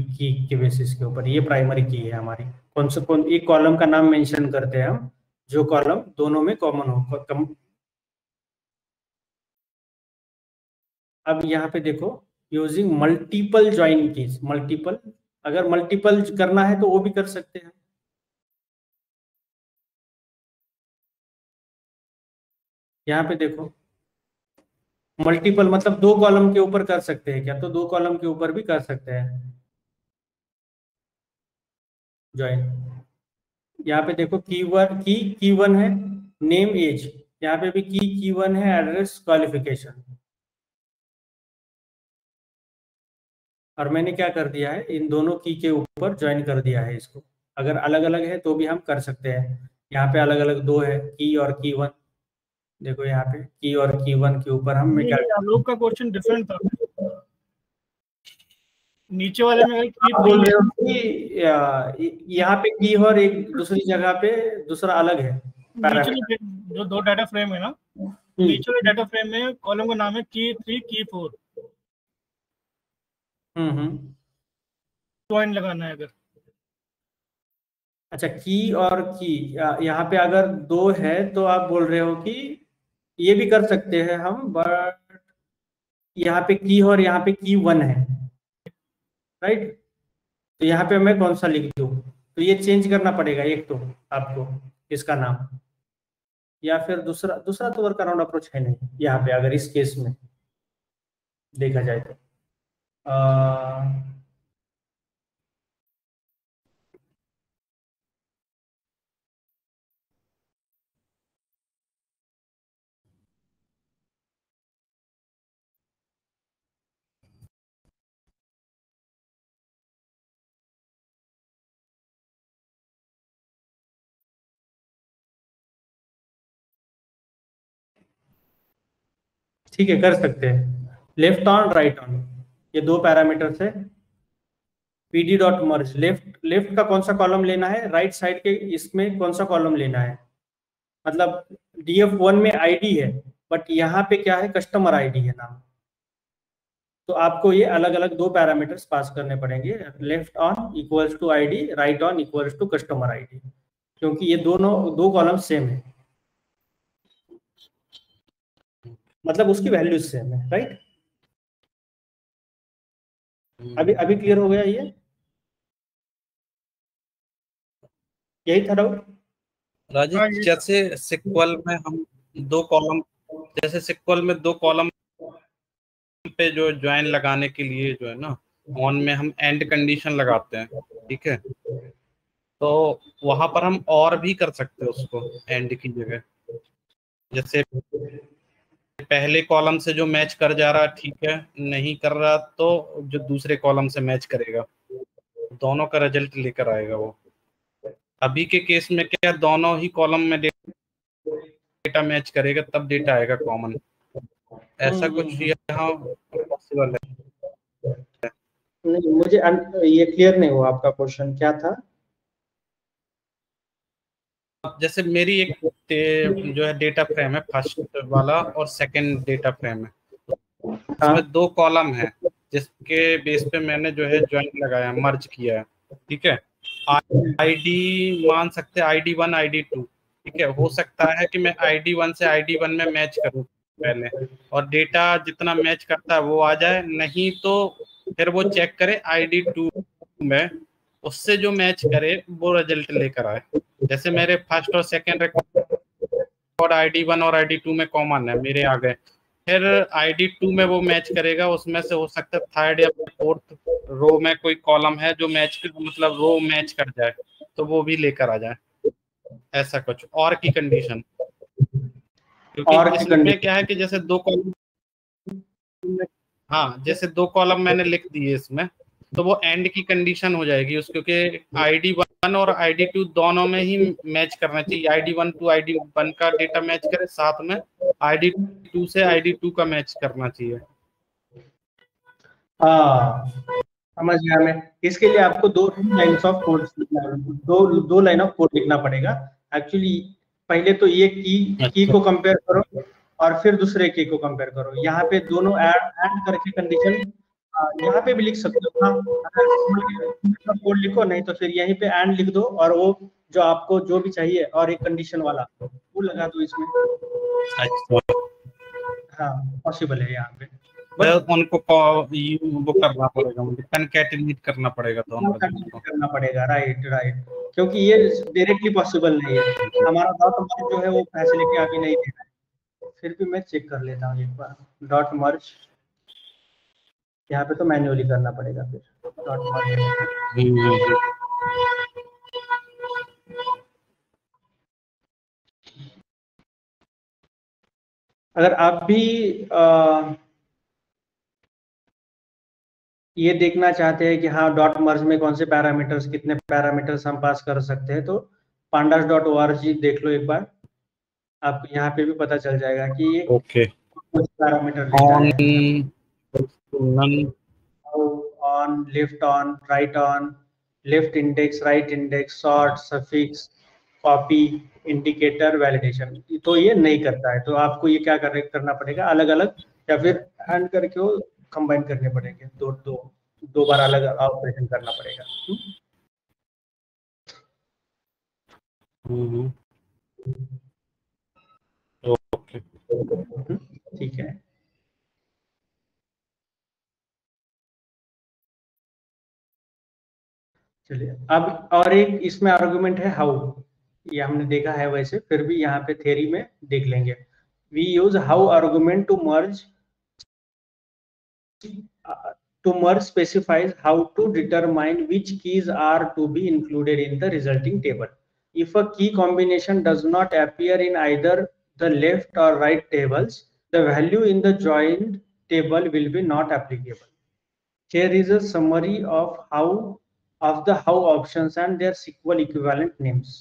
के बेसिस के ऊपर। ये प्राइमरी की है हमारी। कौन एक कॉलम का नाम मेंशन करते हैं हम, जो कॉलम दोनों में कॉमन हो। अब यहाँ पे देखो, using multiple join keys, multiple, अगर मल्टीपल करना है तो वो भी कर सकते हैं। यहाँ पे देखो, मल्टीपल मतलब 2 कॉलम के ऊपर कर सकते हैं क्या, तो 2 कॉलम के ऊपर भी कर सकते हैं ज्वाइन। यहाँ पे देखो की वन है, नेम एज, यहाँ पे भी की 1 है, एड्रेस क्वालिफिकेशन। और मैंने क्या कर दिया है, इन दोनों की के ऊपर ज्वाइन कर दिया है इसको। अगर अलग अलग है तो भी हम कर सकते हैं। यहाँ पे अलग अलग 2 है, की और की 1। देखो यहाँ पे की और की 1 के ऊपर हम क्या, आलोक का क्वेश्चन डिफरेंट था। नीचे वाले में आप बोल रहे हो कि यहाँ पे की और एक दूसरी जगह पे दूसरा अलग है। नीचे जो 2 डाटा फ्रेम है ना, नीचे वाले डाटा फ्रेम में कॉलम का नाम है की 3 की 4। ज्वाइन लगाना है अगर। अच्छा, की और की, यहाँ पे अगर 2 है तो आप बोल रहे हो कि ये भी कर सकते हैं हम, बट यहाँ पे की और यहाँ पे की 1 है, राइट। तो यहाँ पे मैं कौन सा लिख दूँ, तो ये चेंज करना पड़ेगा एक तो आपको, इसका नाम, या फिर दूसरा तो वर्क अराउंड अप्रोच है नहीं यहाँ पे, अगर इस केस में देखा जाए तो। ठीक है, कर सकते हैं। लेफ्ट ऑन राइट ऑन, ये दो पैरामीटर्स है। पीडी डॉट मर्ज, लेफ्ट का कौन सा कॉलम लेना है, राइट साइड के इसमें कौन सा कॉलम लेना है। मतलब df1 में आईडी है, बट यहाँ पे क्या है, कस्टमर आईडी है नाम। तो आपको ये अलग अलग दो पैरामीटर्स पास करने पड़ेंगे, left on equals to ID, right on equals to customer ID, क्योंकि ये दोनों दो कॉलम सेम है, मतलब उसकी वैल्यूज सेम है, राइट। अभी क्लियर हो गया ये, यही था डाउट। राजेश, जैसे सिक्वल में हम दो कॉलम, जैसे सिक्वल में दो कॉलम पे जो ज्वाइन लगाने के लिए जो है ना, ऑन में हम एंड कंडीशन लगाते हैं, ठीक है। तो वहां पर हम और भी कर सकते हैं उसको एंड की जगह। जैसे पहले कॉलम से जो मैच कर जा रहा ठीक है, नहीं कर रहा तो जो दूसरे कॉलम से मैच करेगा, दोनों का रिजल्ट लेकर आएगा वो। अभी के केस में क्या, दोनों ही कॉलम में डेटा मैच करेगा तब डेटा आएगा कॉमन, ऐसा कुछ यहाँ पॉसिबल है। नहीं, मुझे ये क्लियर नहीं हुआ, आपका क्वेश्चन क्या था। जैसे मेरी एक जो है डेटा फ्रेम है, फर्स्ट वाला और सेकंड डेटा फ्रेम है, उसमें दो कॉलम है जिसके बेस पे मैंने जो है ज्वाइन लगाया, मर्ज किया है, ठीक है। आईडी मान सकते हैं ID1 ID2, ठीक है। हो सकता है कि मैं ID1 से ID1 में मैच करूं पहले, और डेटा जितना मैच करता है वो आ जाए, नहीं तो फिर वो चेक करे ID2 में, उससे जो मैच करे वो रिजल्ट लेकर आए। जैसे मेरे फर्स्ट और सेकंड रिकॉर्ड ID1 और ID2 में कॉमन है, मेरे आ गए, फिर ID2 में वो मैच करेगा, उसमें से हो सकता है थर्ड या फोर्थ रो में कोई कॉलम है जो मैच, मतलब रो मैच कर जाए, तो वो भी लेकर आ जाए, ऐसा कुछ और की कंडीशन। क्योंकि इसमें क्या है कि जैसे दो कॉलम, हाँ जैसे दो कॉलम मैंने लिख दिए इसमें, तो वो एंड की कंडीशन हो जाएगी उस, क्योंकि ID1 और ID2 दोनों में ही मैच करना चाहिए। ID1 टू ID1 का डेटा मैच करे, साथ में ID2 से ID2 का मैच करना चाहिए। हाँ, समझ गया मैं। इसके लिए आपको दो लाइन्स ऑफ कोड, दो लाइन ऑफ कोड लिखना पड़ेगा एक्चुअली। पहले तो ये की को कंपेयर करो और फिर दूसरे की को कंपेयर करो। यहाँ पे दोनों ऐड करके कंडीशन यहाँ पे भी लिख सकते हो। हाँ, अगर कोड लिखो, नहीं तो फिर यहीं पे एंड लिख दो, और वो जो आपको जो भी चाहिए और एक कंडीशन वाला वो लगा दो इसमें। हाँ, पॉसिबल है यहाँ पे, उनको वो करना पड़ेगा, मुझे कनकैटिनेट करना पड़ेगा, दोनों करना पड़ेगा। राइट, क्योंकि ये डायरेक्टली पॉसिबल नहीं है। हमारा डॉट मर्ज जो है वो फैसिलिटी अभी नहीं दे रहा है। फिर भी मैं चेक कर लेता हूँ एक बार। डॉट मर्ज यहाँ पे तो मैन्युअली करना पड़ेगा, फिर डॉट मर्ज। अगर आप भी ये देखना चाहते हैं कि हाँ डॉट मर्ज में कौन से पैरामीटर्स, कितने पैरामीटर्स हम पास कर सकते हैं, तो pandas.org देख लो एक बार, आपको यहाँ पे भी पता चल जाएगा कि ये कुछ parameter on, left on, right on, left index, right index, sort, suffix, copy, indicator, validation. तो ये नहीं करता है, तो आपको ये क्या करना पड़ेगा, अलग अलग या फिर हैंड करके वो कंबाइन करने पड़ेंगे, दो बार अलग ऑपरेशन करना पड़ेगा। ठीक है, चलिए। अब और एक इसमें आर्गुमेंट है हाउ, ये हमने देखा है वैसे, फिर भी यहाँ पे थ्योरी में देख लेंगे। We use how argument to merge specifies how to determine which keys are to be included in the resulting table. If a key combination does not appear in either the left or right tables, the value in the joined table will be not applicable. Here is a summary of the how options and their SQL equivalent names.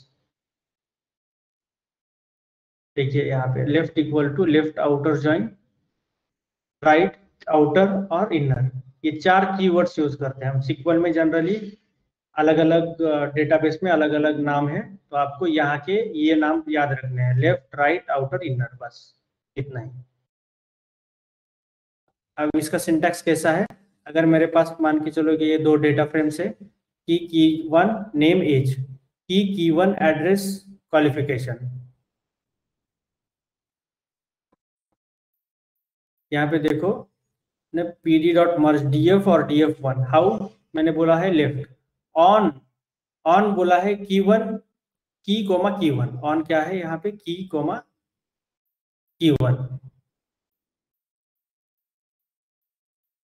देखिए यहाँ पे left equal to left outer join, right, outer और inner, ये 4 keywords use करते हैं हम SQL में। Generally अलग अलग डेटाबेस में अलग अलग नाम है, तो आपको यहाँ के ये नाम याद रखने हैं, लेफ्ट, राइट, आउटर, इनर, बस इतना ही। अब इसका सिंटैक्स कैसा है, अगर मेरे पास मान के चलो कि ये 2 डेटा फ्रेम्स है, की 1 नेम एज, की 1 एड्रेस क्वालिफिकेशन। यहाँ पे देखो ने pd.merge df और df1, हाउ मैंने बोला है लेफ्ट, ऑन बोला है की1 की1, ऑन क्या है यहाँ पे की1,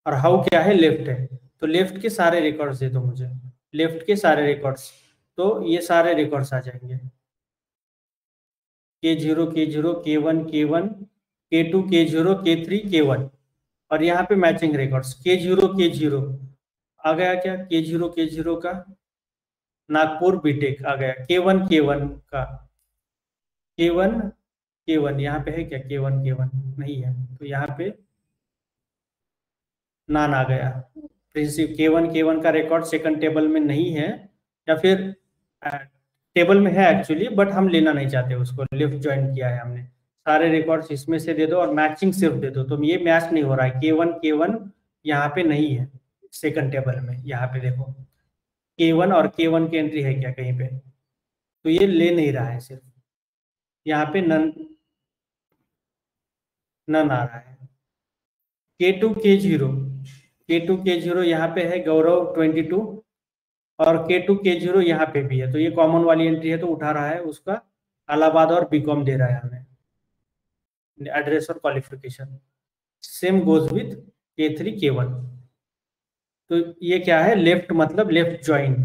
और हाउ क्या है लेफ्ट है, तो लेफ्ट के सारे रिकॉर्ड्स दे दो मुझे, लेफ्ट के सारे रिकॉर्ड्स, तो ये सारे रिकॉर्ड्स आ जाएंगे, K0 K1 K2 K0 K3 K1, और यहाँ पे मैचिंग रिकॉर्ड्स K0 आ गया, क्या K0 का नागपुर बीटेक आ गया, K1 का K1 यहाँ पे है क्या, K1 नहीं है, तो यहाँ पे नान आ गया। प्रिंसिप K1 का रिकॉर्ड सेकंड टेबल में नहीं है, या फिर टेबल में है एक्चुअली, बट हम लेना नहीं चाहते उसको, लेफ्ट ज्वाइन किया है हमने, सारे रिकॉर्ड्स इसमें से दे दो और मैचिंग सिर्फ दे दो, तो ये मैच नहीं हो रहा है, K1 यहाँ पे नहीं है सेकंड टेबल में, यहाँ पे देखो K1 और K1 की एंट्री है क्या कहीं पे, तो ये ले नहीं रहा है, सिर्फ यहाँ पे नन आ रहा है। K2 K0 यहाँ पे है गौरव 22, और K2 K0 यहाँ पे भी है, तो ये कॉमन वाली एंट्री है, तो उठा रहा है उसका, इलाहाबाद और बीकॉम दे रहा है हमें, एड्रेस और qualification. Same goes with K3 K1, तो ये क्या है, लेफ्ट मतलब लेफ्ट ज्वाइन,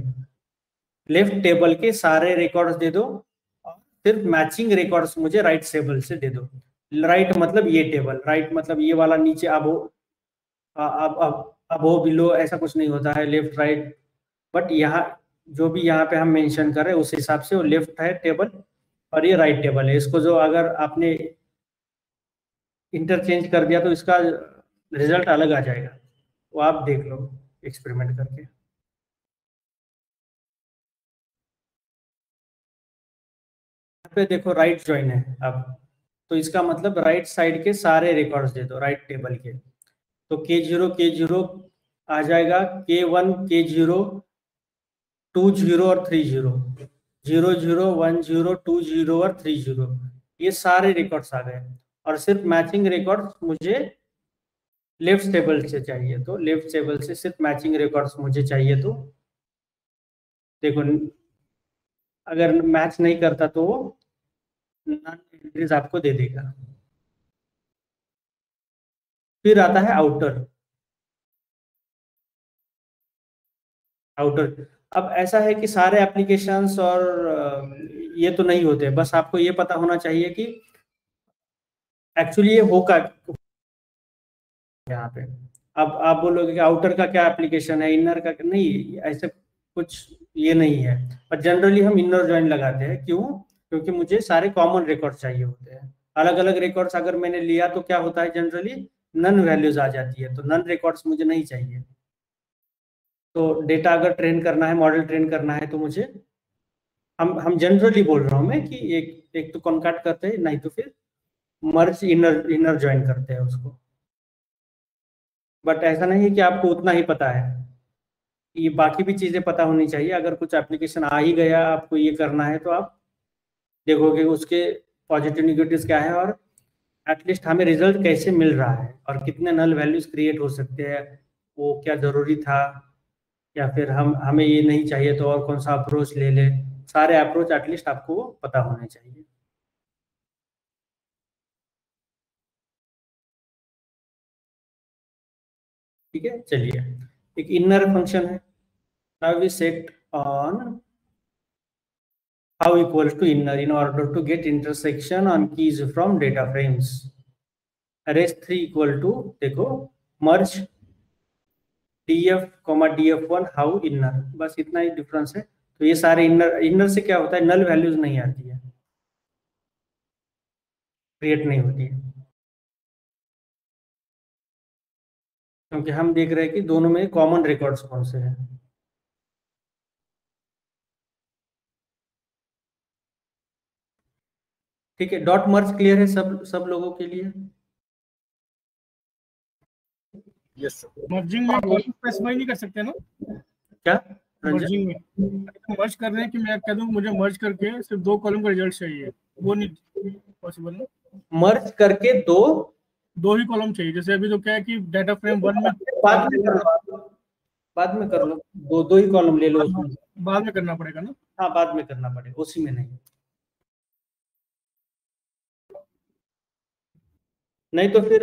लेफ्ट टेबल के सारे रिकॉर्ड्स दे दो और सिर्फ मैचिंग रिकॉर्ड्स मुझे राइट टेबल से दे दो। राइट मतलब ये टेबल, राइट मतलब ये वाला, नीचे अबो बिलो ऐसा कुछ नहीं होता है, लेफ्ट राइट, बट यहाँ जो भी यहाँ पे हम मेंशन कर रहे हैं उस हिसाब से वो लेफ्ट है टेबल और ये राइट टेबल है। इसको जो अगर आपने इंटरचेंज कर दिया तो इसका रिजल्ट अलग आ जाएगा, वो आप देख लो एक्सपेरिमेंट करके। यहाँ पे देखो राइट ज्वाइन है अब, तो इसका मतलब राइट साइड के सारे रिकॉर्ड्स दे दो राइट टेबल के, तो K0 आ जाएगा, K1 K0 20 और 30, 00 10 20 और 30, ये सारे रिकॉर्ड्स आ गए, और सिर्फ मैचिंग रिकॉर्ड्स मुझे लेफ्ट टेबल से चाहिए, तो लेफ्ट टेबल से सिर्फ मैचिंग रिकॉर्ड्स मुझे चाहिए, तो देखो अगर मैच नहीं करता तो वो नन एंट्रीज आपको दे देगा। फिर आता है आउटर। अब ऐसा है कि सारे एप्लीकेशंस और ये तो नहीं होते, बस आपको ये पता होना चाहिए कि एक्चुअली ये होगा यहाँ पे। अब आप बोलोगे कि आउटर का क्या एप्लीकेशन है, इनर का नहीं, ऐसे कुछ ये नहीं है, पर जनरली हम इनर ज्वाइन लगाते हैं, क्यों, क्योंकि मुझे सारे कॉमन रिकॉर्ड चाहिए होते हैं। अलग अलग रिकॉर्ड्स अगर मैंने लिया तो क्या होता है, जनरली नन वैल्यूज आ जाती है, तो नन रिकॉर्ड्स मुझे नहीं चाहिए। तो डेटा अगर ट्रेन करना है, मॉडल ट्रेन करना है, तो मुझे हम जनरली बोल रहा हूँ मैं कि एक तो कॉन्कैट करते हैं, नहीं तो फिर मर्ज इनर ज्वाइन करते हैं उसको। बट ऐसा नहीं है कि आपको उतना ही पता है, ये बाकी भी चीजें पता होनी चाहिए। अगर कुछ एप्लीकेशन आ ही गया, आपको ये करना है, तो आप देखोगे उसके पॉजिटिव नेगेटिव्स क्या है, और एटलीस्ट हमें रिजल्ट कैसे मिल रहा है, और कितने नल वैल्यूज क्रिएट हो सकते हैं, वो क्या जरूरी था, या फिर हमें ये नहीं चाहिए तो और कौन सा अप्रोच ले ले, सारे अप्रोच एटलीस्ट आपको पता होने चाहिए। ठीक है, चलिए एक इनर फंक्शन है, now we set on how equals to inner in order to get intersection on keys from data frames, arrays 3 equal to देखो merge df df1 how inner, बस इतना ही डिफरेंस है। तो ये सारे इनर से क्या होता है, नल वैल्यूज नहीं आती है, क्रिएट नहीं होती है। क्योंकि हम देख रहे हैं कि दोनों में कॉमन रिकॉर्ड्स कौन से हैं। ठीक है, डॉट मर्ज क्लियर है सब लोगों के लिए? Yes sir. मर्जिंग में कॉलम स्पेसिफाई नहीं कर सकते ना? क्या मर्जिंग में मर्ज कर रहे हैं कि मैं कह दूं मुझे मर्ज करके सिर्फ 2 कॉलम का रिजल्ट चाहिए, वो नहीं पॉसिबल ना? मर्ज करके दो ही कॉलम चाहिए, जैसे अभी तो क्या है कि डाटा फ्रेम 1 में बाद में कर लो, दो ही कॉलम ले लो उसमें। बाद में करना पड़ेगा ना? हाँ, बाद में करना पड़ेगा, उसी में नहीं तो फिर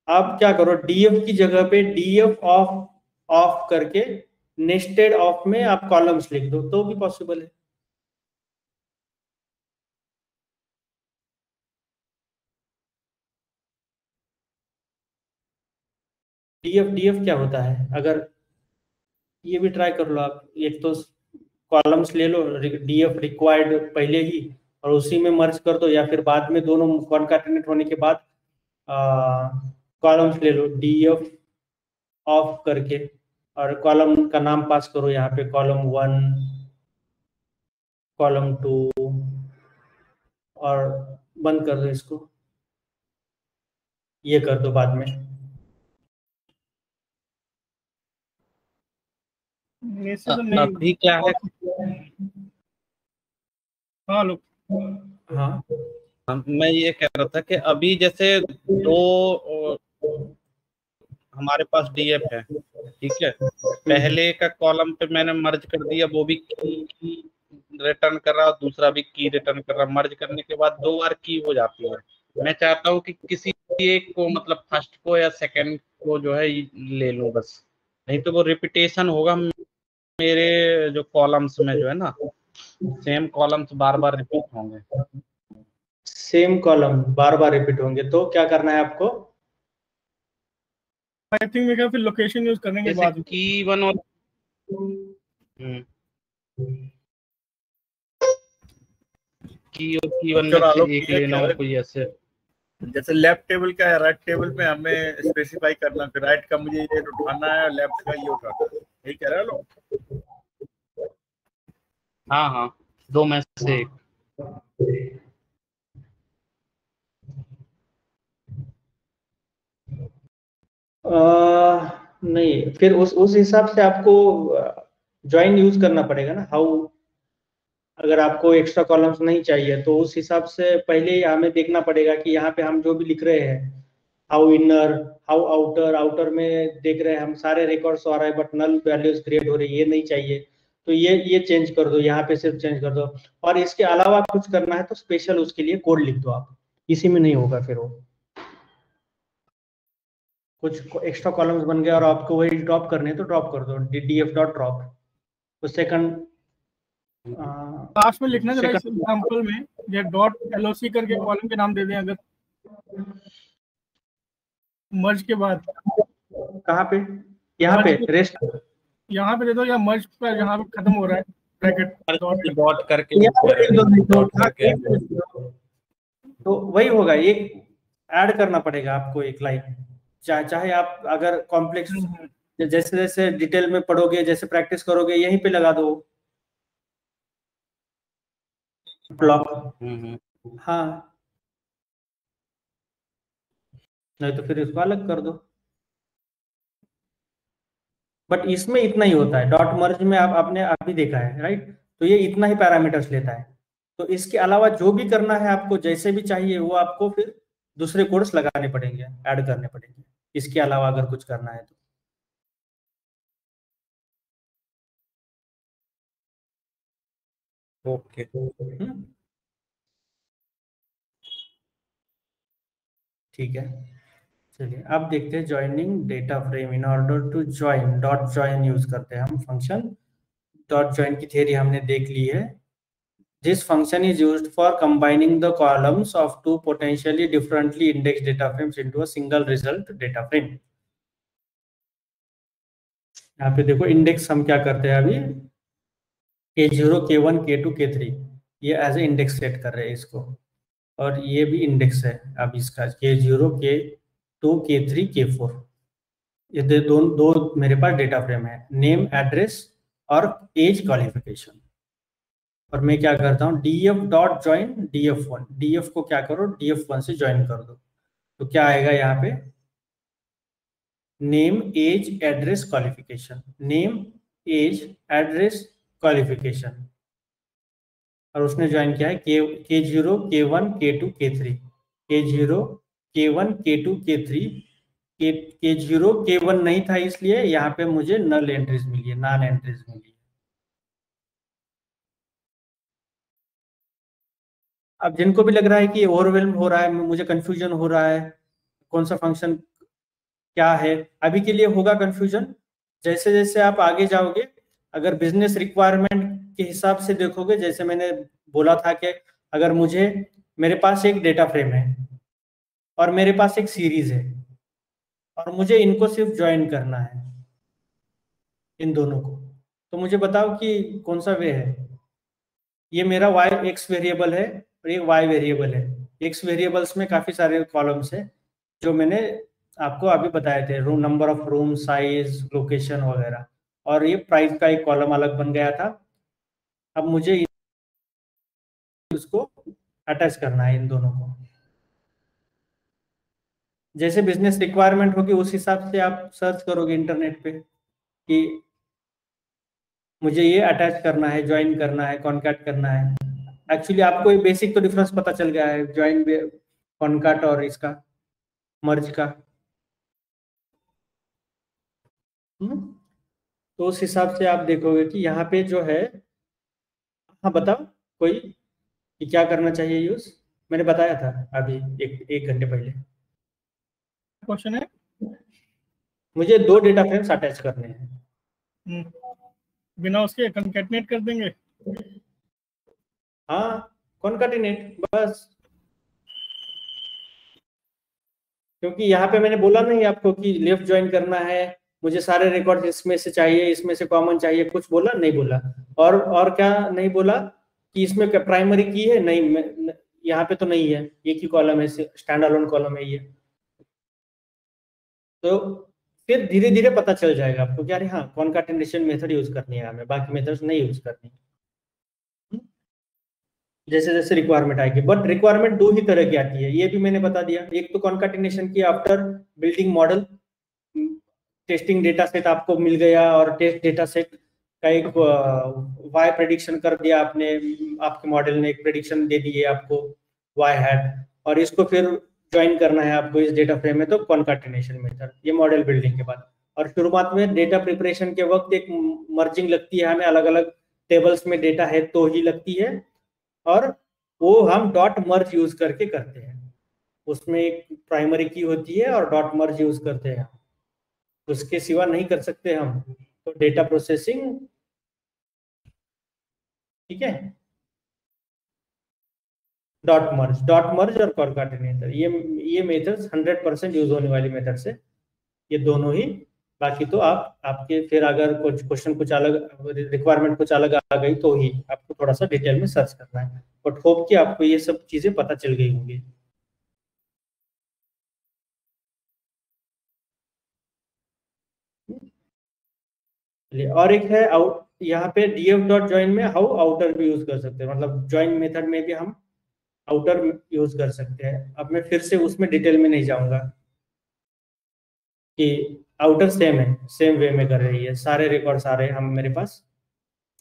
आप क्या करो, डीएफ की जगह पे डीएफ ऑफ करके नेस्टेड ऑफ में आप कॉलम्स लिख दो तो भी पॉसिबल है। डीएफ क्या होता है, अगर ये भी ट्राई कर लो आप, एक तो कॉलम्स ले लो डीएफ रिक्वायर्ड पहले ही और उसी में मर्ज कर दो, या फिर बाद में दोनों कॉन्कैटिनेट होने के बाद कॉलम्स ले लो डीएफ ऑफ करके और कॉलम का नाम पास करो यहाँ पे, कॉलम 1 कॉलम 2 और बंद कर दो इसको, ये कर दो बाद में। ऐसे तो नहीं। अभी क्या है, हाँ लोग, हाँ मैं ये कह रहा था कि अभी जैसे दो हमारे पास डीएफ है, ठीक है, पहले का कॉलम पे मैंने मर्ज कर दिया, वो भी की रिटर्न कर रहा, दूसरा भी की रिटर्न कर रहा, मर्ज करने के बाद 2 बार की हो जाती है। मैं चाहता हूँ कि किसी एक को, मतलब फर्स्ट को या सेकंड को जो है ले लूं बस, नहीं तो वो रिपीटेशन होगा मेरे जो कॉलम्स में, जो है ना, सेम कॉलम्स बार बार रिपीट होंगे। सेम कॉलम बार बार रिपीट होंगे तो क्या करना है आपको? आई थिंक मैं क्या फिर लोकेशन यूज करने के बाद की वन और की वन में से एक लेना हो कोई ऐसे, जैसे लेफ्ट टेबल का है, राइट टेबल पे हमें स्पेसिफाई करना कि राइट का मुझे ये उठाना है और लेफ्ट का ये उठाना है, यही कह रहे हैं लोग? हाँ 2 में से एक। नहीं, फिर उस हिसाब से आपको ज्वाइन यूज करना पड़ेगा ना। हाउ, अगर आपको एक्स्ट्रा कॉलम्स नहीं चाहिए तो उस हिसाब से पहले ही हमें देखना पड़ेगा कि यहाँ पे हम जो भी लिख रहे हैं, हाउ इनर हाउ आउटर में देख रहे हैं हम सारे रिकॉर्ड्स आ रहे हैं बट नल वैल्यूज क्रिएट हो रही है, ये नहीं चाहिए तो ये चेंज कर दो, यहाँ पे सिर्फ चेंज कर दो। और इसके अलावा कुछ करना है तो स्पेशल उसके लिए कोड लिख दो आप, इसी में नहीं होगा। फिर वो कुछ एक्स्ट्रा कॉलम्स बन गए और आपको वही ड्रॉप करने हैं तो ड्रॉप कर दो, df.drop। तो सेकंड लास्ट में लिखना जरा इस एग्जांपल में, ये डॉट एलओसी करके कॉलम के नाम दे दें अगर मर्ज के बाद। कहाँ पे? यहाँ पे रेस्ट, यहाँ पे दे दो, या मर्ज पर जहाँ पे खत्म हो रहा है ब्रैकेट डॉट करके तो वही होगा, एक ऐड करना पड़ेगा आपको एक लाइन। चाहे आप अगर कॉम्प्लेक्स जैसे जैसे डिटेल में पढ़ोगे, जैसे प्रैक्टिस करोगे, यहीं पे लगा दो ब्लॉक। हाँ, नहीं तो फिर इसको अलग कर दो। बट इसमें इतना ही होता है, डॉट मर्ज में आपने अभी देखा है राइट, तो ये इतना ही पैरामीटर्स लेता है। तो इसके अलावा जो भी करना है आपको, जैसे भी चाहिए वो आपको फिर दूसरे कोड्स लगाने पड़ेंगे, ऐड करने पड़ेंगे, इसके अलावा अगर कुछ करना है तो। ओके ठीक है, चलिए अब देखते हैं joining data frame. In order to join, dot join use करते हैं हम फंक्शन। डॉट ज्वाइन की थ्योरी हमने देख ली है। This function is used for combining the columns of two potentially differently indexed data frames into a single result data frame. यहाँ पे देखो इंडेक्स हम क्या करते हैं अभी, K0, K1, K2, K3 ये एज ए इंडेक्स सेट कर रहे हैं इसको, और ये भी इंडेक्स है अब इसका K0, तो K3 K4 ये दो मेरे पास डेटा फ्रेम है, नेम, एड्रेस और एज क्वालिफिकेशन। और मैं क्या करता हूँ, df dot join df1, df को क्या करो df1 से ज्वाइन कर दो। तो क्या आएगा यहाँ पे, name, age, address, qualification, name, age, address, qualification. और उसने ज्वाइन किया है K0 K1 K2 K3, K0 K1 K2 K3, K0 K1 नहीं था इसलिए यहाँ पे मुझे नल एंट्रीज मिली है, नॉन एंट्रीज मिली है। अब जिनको भी लग रहा है कि ओवरवेल्म हो रहा है, मुझे कंफ्यूजन हो रहा है कौन सा फंक्शन क्या है, अभी के लिए होगा कंफ्यूजन। जैसे जैसे आप आगे जाओगे, अगर बिजनेस रिक्वायरमेंट के हिसाब से देखोगे, जैसे मैंने बोला था कि अगर मेरे पास एक डेटा फ्रेम है और मेरे पास एक सीरीज है और मुझे इनको सिर्फ ज्वाइन करना है, इन दोनों को, तो मुझे बताओ कि कौन सा वे है। ये मेरा x वेरिएबल है और ये y वेरिएबल है। x वेरिएबल्स में काफी सारे कॉलम्स है जो मैंने आपको अभी बताए थे, room number of room, size, location वगैरह, और ये प्राइस का एक कॉलम अलग बन गया था। अब मुझे उसको अटैच करना है इन दोनों को। जैसे बिजनेस रिक्वायरमेंट होगी उस हिसाब से आप सर्च करोगे इंटरनेट पे कि मुझे ये अटैच करना है, ज्वाइन करना है, कॉन्कैट करना है। एक्चुअली आपको ये बेसिक तो डिफरेंस पता चल गया है ज्वाइन, कॉन्कैट और इसका मर्ज का। तो उस हिसाब से आप देखोगे कि यहाँ पे जो है, हाँ बताओ कोई कि क्या करना चाहिए यूज, मैंने बताया था अभी एक घंटे पहले। क्वेश्चन है, मुझे 2 डेटा फ्रेम्स अटैच करने हैं। बिना उसके कंकैटिनेट कर देंगे। हाँ, कॉन्कैटिनेट बस, क्योंकि यहाँ पे मैंने बोला नहीं आपको कि लेफ्ट ज्वाइन करना है, मुझे सारे रिकॉर्ड इसमें से चाहिए, इसमें से कॉमन चाहिए, कुछ बोला नहीं बोला। और क्या नहीं बोला कि इसमें प्राइमरी की है, नहीं, यहाँ पे तो नहीं है, एक ही कॉलम है, स्टैंड अलोन कॉलम है ये। तो फिर धीरे धीरे पता चल जाएगा आपको कि अरे हाँ कॉन्कैटिनेशन मेथड यूज करनी है हमें, बाकी मेथड्स नहीं यूज करनी। जैसे जैसे रिक्वायरमेंट आएगी, बट रिक्वायरमेंट 2 ही तरह की आती है, ये भी मैंने बता दिया। एक तो कॉन्कैटिनेशन की after building model, testing data set आपको मिल गया और टेस्ट डेटा सेट का एक वाई प्रेडिक्शन कर दिया आपने, आपके मॉडल ने एक प्रेडिक्शन दे दी है आपको वाई हैट, और इसको फिर ज्वाइन करना है आपको इस डेटा फ्रेम में, तो कॉन्कैटिनेशन मेथड, ये मॉडल बिल्डिंग के बाद। और शुरुआत में डेटा प्रिपरेशन के वक्त एक मर्जिंग लगती है हमें, अलग अलग टेबल्स में डेटा है तो ही लगती है, और वो हम डॉट मर्ज यूज करके करते हैं। उसमें एक प्राइमरी की होती है और डॉट मर्ज यूज करते हैं, उसके सिवा नहीं कर सकते हम। तो डेटा प्रोसेसिंग, ठीक है, डॉट मर्ज और कॉन्कैटिनेटर, ये मेथड्स 100% यूज होने वाली मेथड्स है, ये दोनों ही। बाकी तो आपके फिर अगर कुछ क्वेश्चन कुछ अलग, रिक्वायरमेंट कुछ अलग आ गई तो ही आपको थोड़ा सा डिटेल में सर्च करना है, बट होप कि आपको ये सब चीजें पता चल गई होंगी। और एक है आउट, यहाँ पे df डॉट ज्वाइन में हाउ आउटर भी यूज कर सकते हैं, मतलब ज्वाइन मेथड में भी हम आउटर यूज कर सकते हैं। अब मैं फिर से उसमें डिटेल में नहीं जाऊंगा कि आउटर सेम है, सेम वे में कर रही है, सारे रिकॉर्ड्स आ रहे हैं हम मेरे पास,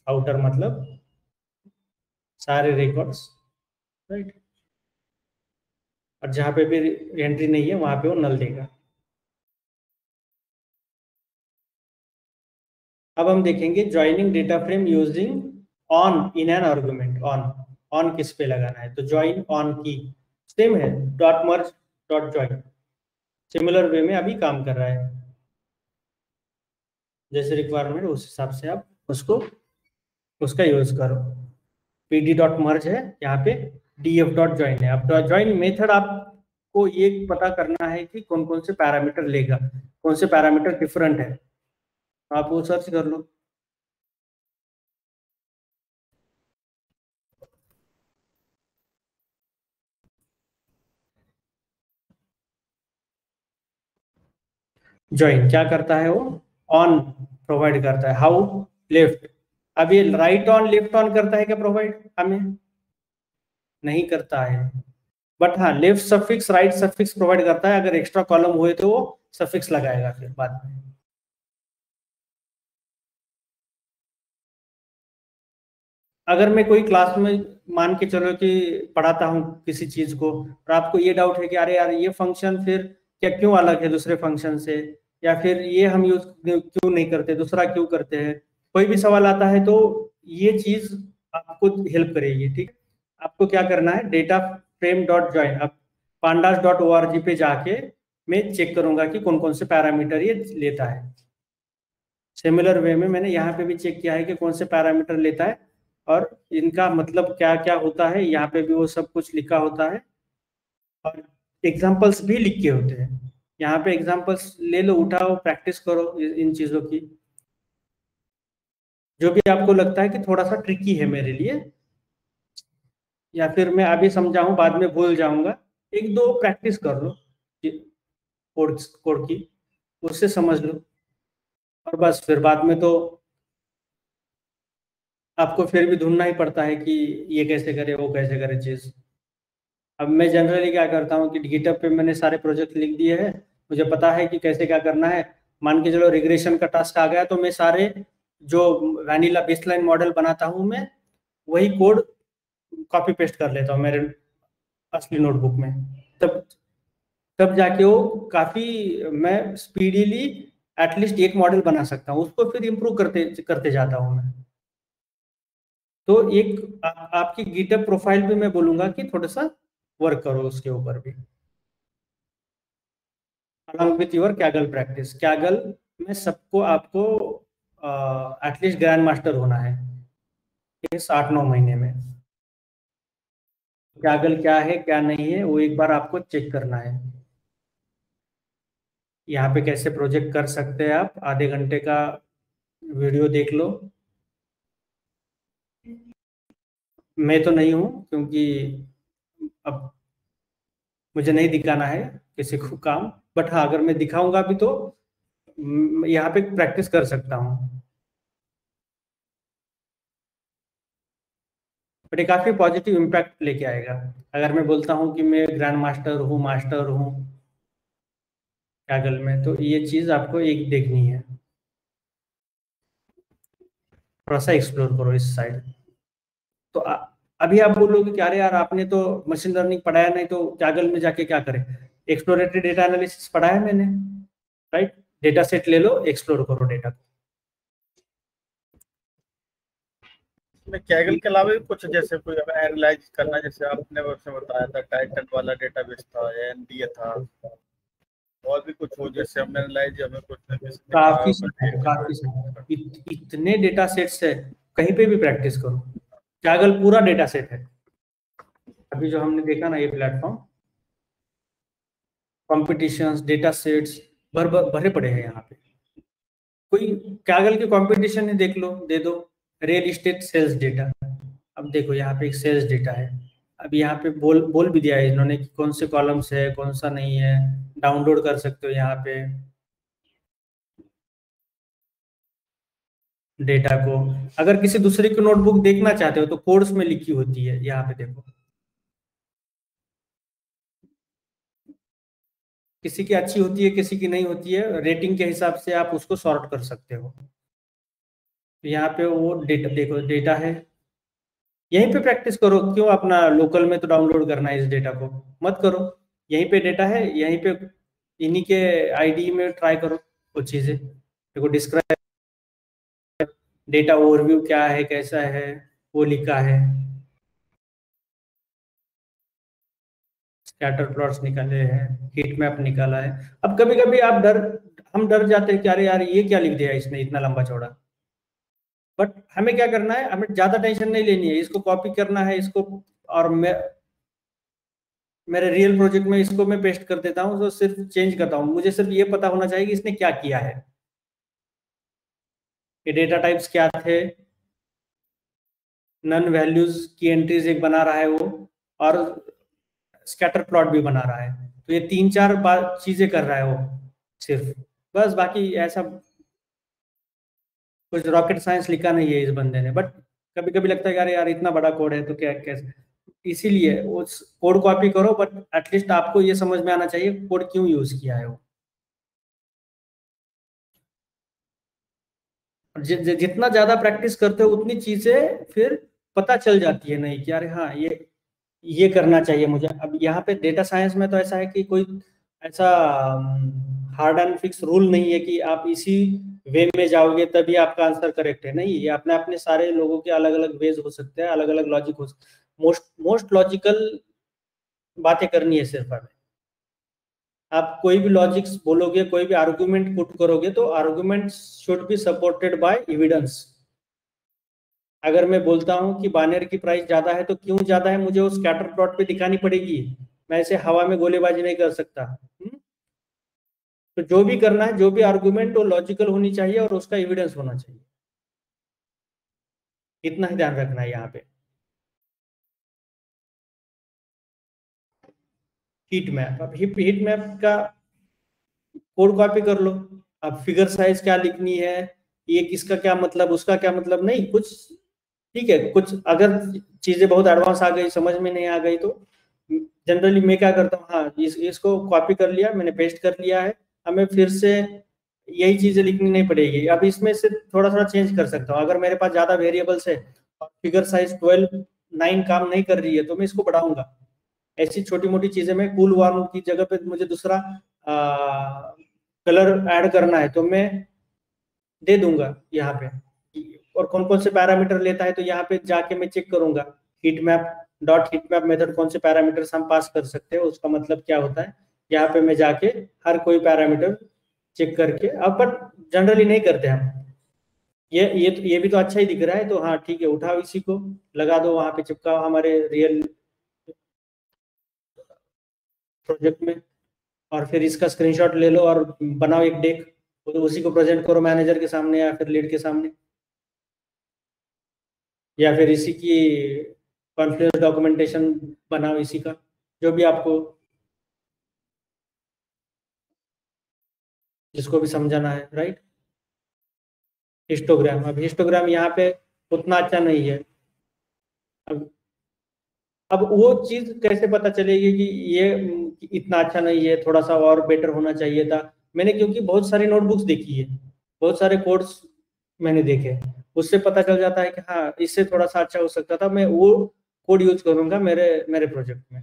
आउटर मतलब सारे रिकॉर्ड्स, राइट। और जहाँ पे भी एंट्री नहीं है वहां पे वो नल देगा। अब हम देखेंगे joining data frame using on in an argument. On किस पे लगाना है, तो ज्वाइन ऑन की सेम है, डॉट मर्ज डॉट ज्वाइन, सिमिलर वे में अभी काम कर रहा है। जैसे रिक्वायरमेंट उस हिसाब से आप उसका यूज करो। pd डॉट मर्ज है यहाँ पे, df डॉट ज्वाइन है। अब ज्वाइन मेथड आपको ये पता करना है कि कौन कौन से पैरामीटर लेगा, कौन से पैरामीटर डिफरेंट है, आप वो सर्च कर लो। ज्वाइन क्या करता है, वो ऑन प्रोवाइड करता है। How, left. अब ये राइट ऑन लेफ्ट ऑन करता है क्या प्रोवाइड? हमें नहीं करता है, बट हाँ left suffix right suffix provide करता है। अगर एक्स्ट्रा कॉलम हुए तो वो सफिक्स लगाएगा फिर बाद में। अगर मैं कोई क्लास में मान के चलो कि पढ़ाता हूँ किसी चीज को, और आपको ये डाउट है कि अरे यार ये फंक्शन फिर क्या क्यों अलग है दूसरे फंक्शन से, या फिर ये हम यूज क्यों नहीं करते, दूसरा क्यों करते हैं, कोई भी सवाल आता है तो ये चीज आपको हेल्प करेगी। ठीक, आपको क्या करना है, डेटा फ्रेम डॉट ज्वाइन, अब pandas.org पे जाके मैं चेक करूंगा कि कौन कौन से पैरामीटर ये लेता है। सिमिलर वे में मैंने यहाँ पे भी चेक किया है कि कौन से पैरामीटर लेता है और इनका मतलब क्या क्या होता है, यहाँ पे भी वो सब कुछ लिखा होता है और एग्जाम्पल्स भी लिख के होते हैं। यहाँ पे एग्जाम्पल्स ले लो, उठाओ, प्रैक्टिस करो इन चीजों की। जो भी आपको लगता है कि थोड़ा सा ट्रिकी है मेरे लिए, या फिर मैं अभी समझाऊं बाद में भूल जाऊंगा, एक दो प्रैक्टिस कर लो कोड की, उससे समझ लो, और बस फिर बाद में तो आपको फिर भी ढूंढना ही पड़ता है कि ये कैसे करे वो कैसे करे चीज। अब मैं जनरली क्या करता हूँ कि गिटहब पे मैंने सारे प्रोजेक्ट लिख दिए हैं, मुझे पता है कि कैसे क्या करना है। मान के चलो रिग्रेशन का टास्क आ गया तो मैं सारे जो वैनिला बेसलाइन मॉडल बनाता हूँ मैं वही कोड कॉपी पेस्ट कर लेता हूँ मेरे असली नोटबुक में, तब जाके वो काफी मैं स्पीडीली एटलीस्ट एक मॉडल बना सकता हूँ, उसको फिर इम्प्रूव करते जाता हूँ मैं। तो एक आपकी गिटहब प्रोफाइल पे मैं बोलूंगा कि थोड़ा सा वर्क करो उसके ऊपर भी, along with your Kaggle practice. Kaggle में सबको आपको एटलीस्ट ग्रैंड मास्टर होना है इस 8-9 महीने में। कैगल क्या है क्या नहीं है वो एक बार आपको चेक करना है। यहाँ पे कैसे प्रोजेक्ट कर सकते हैं आप, आधे घंटे का वीडियो देख लो। मैं तो नहीं हूँ क्योंकि अब मुझे नहीं दिखाना है किसी को काम, बट हाँ अगर मैं दिखाऊंगा भी तो यहाँ पे प्रैक्टिस कर सकता हूँ। बट ये काफी पॉजिटिव इम्पैक्ट लेके आएगा अगर मैं बोलता हूँ कि मैं ग्रैंड मास्टर हूँ कैगल में, तो ये चीज आपको एक देखनी है। थोड़ा सा एक्सप्लोर करो इस साइड। तो अभी आप बोलोगे कि अरे यार आपने तो मशीन लर्निंग पढ़ाया नहीं तो कैगल में जाके क्या करें। एक्सप्लोरेटरी डेटा एनालिसिस पढ़ाया मैंने, राइट? डेटा सेट ले लो, एक्सप्लोर करो डेटा को। कैगल के अलावा भी कुछ जैसे कोई अगर एनालाइज करना, जैसे आपने बताया था टाइटन वाला डेटाबेस था, एनडीए था, और भी कुछ हो जैसे हमने एनालाइज हमें कुछ काफी इतने डेटा सेट्स है, कहीं पे भी प्रैक्टिस करो। कैगल पूरा डेटा सेट है। अभी जो हमने देखा ना ये प्लेटफॉर्म, कॉम्पिटिशंस, डेटा सेट्स भरे पड़े हैं यहाँ पे। कोई कैगल के कॉम्पिटिशन ही देख लो, दे दो रियल इस्टेट सेल्स डेटा। अब देखो यहाँ पे एक सेल्स डेटा है, अब यहाँ पे बोल भी दिया है इन्होंने कि कौन से कॉलम्स है कौन सा नहीं है, डाउनलोड कर सकते हो यहाँ पे डेटा को। अगर किसी दूसरे की नोटबुक देखना चाहते हो तो कोड्स में लिखी होती है, यहाँ पे देखो। किसी की अच्छी होती है किसी की नहीं होती है, रेटिंग के हिसाब से आप उसको सॉर्ट कर सकते हो। तो यहाँ पे वो डेटा देखो, डेटा है, यहीं पे प्रैक्टिस करो। क्यों अपना लोकल में तो डाउनलोड करना है इस डेटा को, मत करो। यहीं पे डेटा है, यहीं पे इन्हीं के आईडी में ट्राई करो वो चीजें। देखो डिस्क्राइब डेटा ओवरव्यू क्या है कैसा है वो लिखा है, स्कैटर प्लॉट्स निकाले हैं, हीट मैप निकाला है। अब कभी कभी हम डर जाते हैं कि अरे यार ये क्या लिख दिया इसने इतना लंबा चौड़ा। बट हमें क्या करना है, हमें ज्यादा टेंशन नहीं लेनी है, इसको कॉपी करना है इसको, और मेरे रियल प्रोजेक्ट में इसको मैं पेस्ट कर देता हूँ, तो सिर्फ चेंज करता हूँ। मुझे सिर्फ ये पता होना चाहिए कि इसने क्या किया है, ये डेटा टाइप्स क्या थे, नन वैल्यूज की एंट्रीज एक बना रहा है वो, और स्कैटर प्लॉट भी बना रहा है। तो ये 3-4 चीजें कर रहा है वो सिर्फ। बस बाकी ऐसा कुछ रॉकेट साइंस लिखा नहीं है इस बंदे ने, बट कभी कभी लगता है यार इतना बड़ा कोड है तो क्या कैसे, इसीलिए उस कोड कॉपी करो, बट एटलीस्ट आपको ये समझ में आना चाहिए कोड क्यों यूज किया है वो। जितना ज्यादा प्रैक्टिस करते हो उतनी चीजें फिर पता चल जाती है, नहीं कि अरे हाँ ये करना चाहिए मुझे। अब यहाँ पे डेटा साइंस में तो ऐसा है कि कोई ऐसा हार्ड एंड फिक्स रूल नहीं है कि आप इसी वे में जाओगे तभी आपका आंसर करेक्ट है, नहीं, ये अपने अपने सारे लोगों के अलग अलग वेज हो सकते हैं, अलग अलग लॉजिक हो सकते हैं। मोस्ट लॉजिकल बातें करनी है सिर्फ हमें। आप कोई भी लॉजिक्स बोलोगे, कोई भी आर्गुमेंट पुट करोगे तो argument should be supported by evidence. अगर मैं बोलता हूं कि बानेर की प्राइस ज्यादा है तो क्यों ज्यादा है मुझे उस स्कैटर प्लॉट पे दिखानी पड़ेगी, मैं ऐसे हवा में गोलेबाजी नहीं कर सकता। तो जो भी करना है, जो भी आर्गुमेंट, वो लॉजिकल होनी चाहिए और उसका एविडेंस होना चाहिए, इतना ही ध्यान रखना है यहाँ पे। हीट मैप, अब हीट मैप का कोड कॉपी कर लो। अब फिगर साइज क्या लिखनी है, ये किसका क्या मतलब, उसका क्या मतलब, नहीं कुछ ठीक है। कुछ अगर चीजें बहुत एडवांस आ गई, समझ में नहीं आ गई, तो जनरली मैं क्या करता हूँ, हाँ इसको कॉपी कर लिया मैंने, पेस्ट कर लिया है, हमें फिर से यही चीजें लिखनी नहीं पड़ेगी। अब इसमें से थोड़ा थोड़ा चेंज कर सकता हूँ। अगर मेरे पास ज्यादा वेरिएबल्स है और फिगर साइज 12:9 काम नहीं कर रही है तो मैं इसको बढ़ाऊंगा। ऐसी छोटी मोटी चीजें में कूल वार्म की जगह पे मुझे दूसरा कलर ऐड करना है तो मैं दे दूंगा यहाँ पे। और कौन कौन से पैरामीटर लेता है तो यहाँ पे जाके मैं चेक करूंगा heat map dot heat map method कौन से पैरामीटर्स हम पास कर सकते हैं, उसका मतलब क्या होता है। यहाँ पे मैं जाके हर कोई पैरामीटर चेक करके, अब बट जनरली नहीं करते हम। ये भी तो अच्छा ही दिख रहा है, तो हाँ ठीक है, उठाओ इसी को लगा दो वहां पे, चिपकाओ हमारे रियल प्रोजेक्ट में, और फिर इसका स्क्रीनशॉट ले लो और बनाओ एक डेक, तो उसी को प्रेजेंट करो मैनेजर के सामने या फिर लीड के सामने, या फिर इसी की कॉन्फ्लुएंस डॉक्यूमेंटेशन बनाओ इसी का, जो भी आपको जिसको भी समझाना है, राइट। हिस्टोग्राम, अब हिस्टोग्राम यहाँ पे उतना अच्छा नहीं है। अब वो चीज कैसे पता चलेगी कि ये इतना अच्छा नहीं है, थोड़ा सा और बेटर होना चाहिए था। मैंने क्योंकि बहुत सारी नोटबुक्स देखी है, बहुत सारे कोड्स मैंने देखे, उससे पता चल जाता है कि हाँ इससे थोड़ा सा अच्छा हो सकता था, मैं वो कोड यूज करूंगा मेरे मेरे प्रोजेक्ट में।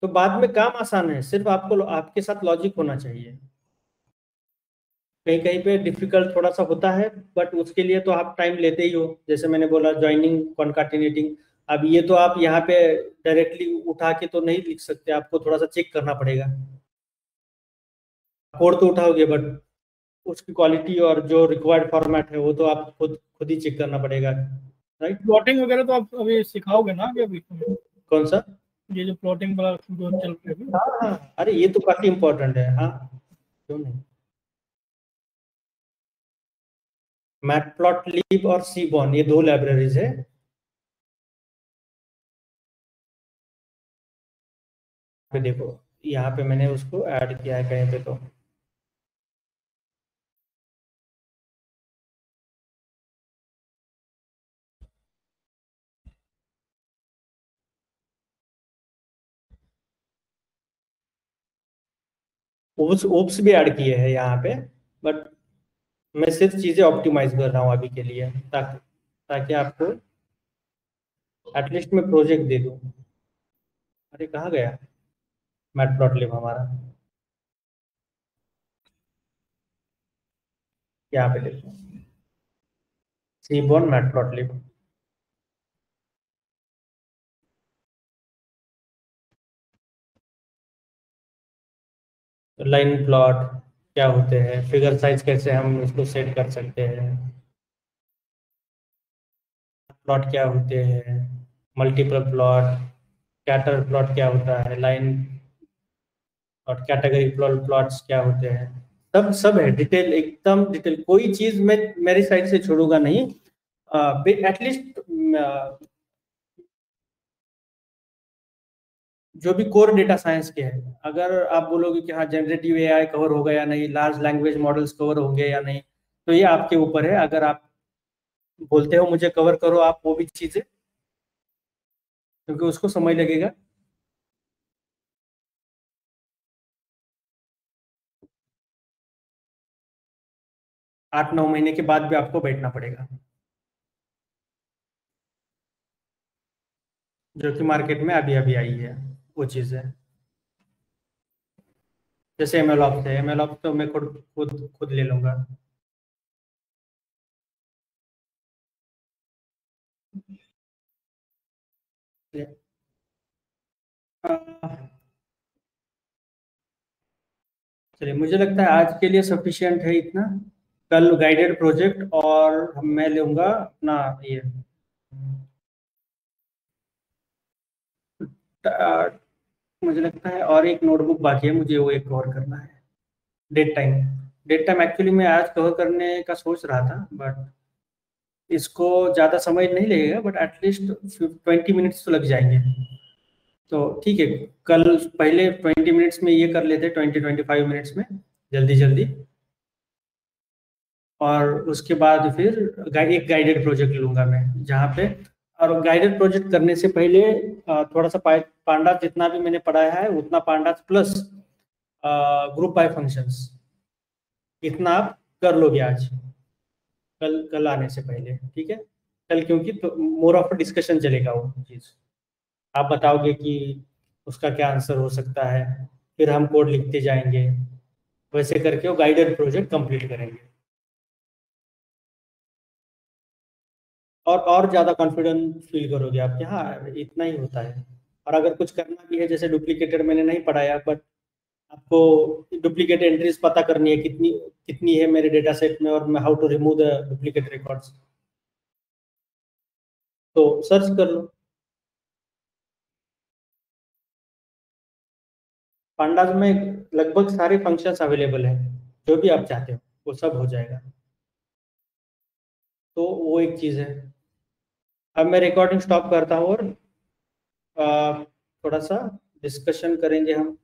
तो बाद में काम आसान है, सिर्फ आपको आपके साथ लॉजिक होना चाहिए। कहीं कहीं पे डिफिकल्ट थोड़ा सा होता है, बट उसके लिए तो आप टाइम लेते ही हो, जैसे मैंने बोला ज्वाइनिंग कॉन्काटिनेटिंग। अब ये तो आप यहाँ पे डायरेक्टली उठा के तो नहीं लिख सकते, आपको थोड़ा सा चेक करना पड़ेगा। कोड तो उठाओगे बट उसकी क्वालिटी और जो रिक्वायर्ड फॉर्मेट है वो तो आप खुद ही चेक करना पड़ेगा, राइट। प्लॉटिंग वगैरह तो आप अभी सिखाओगे ना अभी? कौन सा? ये जो प्लॉटिंग वाला जो चल रहा है। हाँ, अरे ये तो काफी इम्पोर्टेंट है, हाँ क्यों नहीं। मैटप्लॉटलिब और सीबॉर्न ये दो लाइब्रेरीज है। पे देखो यहाँ पे मैंने उसको ऐड किया है कहीं पे, तो ओप्स भी ऐड किए हैं यहाँ पे, बट मैं सिर्फ चीजें ऑप्टिमाइज कर रहा हूँ अभी के लिए, ताकि आपको एटलीस्ट मैं प्रोजेक्ट दे दूँ। अरे कहाँ गया मैटप्लॉटलिब हमारा, यहाँ पे देखो सीबॉर्न मैटप्लॉटलिब। लाइन प्लॉट क्या होते हैं, फिगर साइज कैसे हम इसको सेट कर सकते हैं, प्लॉट क्या होते हैं, मल्टीपल प्लॉट, स्कैटर प्लॉट क्या होता है, लाइन और कैटेगरी प्लॉट्स क्या होते हैं, सब है डिटेल, एकदम डिटेल, कोई चीज मैं मेरी साइड से छोड़ूंगा नहीं। एटलीस्ट जो भी कोर डेटा साइंस के हैं, अगर आप बोलोगे कि हाँ जनरेटिव एआई कवर होगा या नहीं, लार्ज लैंग्वेज मॉडल्स कवर होंगे या नहीं, तो ये आपके ऊपर है। अगर आप बोलते हो मुझे कवर करो आप वो भी चीज़ें, क्योंकि उसको समय लगेगा। आठ 9 महीने के बाद भी आपको बैठना पड़ेगा, जो कि मार्केट में अभी अभी आई है वो चीज़ है। जैसे MLOps है, MLOps तो मैं खुद ले लूंगा। चलिए, मुझे लगता है आज के लिए सफिशिएंट है इतना। कल गाइडेड प्रोजेक्ट और मैं लूंगा अपना ये मुझे लगता है और एक नोटबुक बाकी है, मुझे वो एक कवर करना है। डेट टाइम एक्चुअली मैं आज कवर करने का सोच रहा था, बट इसको ज़्यादा समय नहीं लगेगा, बट एटलीस्ट 20 मिनट्स तो लग जाएंगे। तो ठीक है, कल पहले 20 मिनट्स में ये कर लेते, 20-25 मिनट्स में जल्दी जल्दी, और उसके बाद फिर एक गाइडेड प्रोजेक्ट लूंगा मैं जहाँ पे। और गाइडेड प्रोजेक्ट करने से पहले थोड़ा सा पांडास जितना भी मैंने पढ़ाया है उतना pandas plus group by functions इतना आप कर लोगे आज, कल आने से पहले, ठीक है। कल क्योंकि तो मोर ऑफ डिस्कशन चलेगा वो चीज़, आप बताओगे कि उसका क्या आंसर हो सकता है, फिर हम कोड लिखते जाएंगे, वैसे करके वो गाइडेड प्रोजेक्ट कंप्लीट करेंगे। और ज़्यादा कॉन्फिडेंस फील करोगे आप कि हाँ इतना ही होता है। और अगर कुछ करना भी है, जैसे डुप्लीकेटेड मैंने नहीं पढ़ाया, बट आपको डुप्लीकेट एंट्रीज पता करनी है कितनी कितनी है मेरे डेटा सेट में, और मैं how to remove the duplicate records, तो सर्च कर लो। पांडास में लगभग सारे फंक्शंस अवेलेबल हैं, जो भी आप चाहते हो वो सब हो जाएगा। तो वो एक चीज़ है। अब मैं रिकॉर्डिंग स्टॉप करता हूँ और थोड़ा सा डिस्कशन करेंगे हम।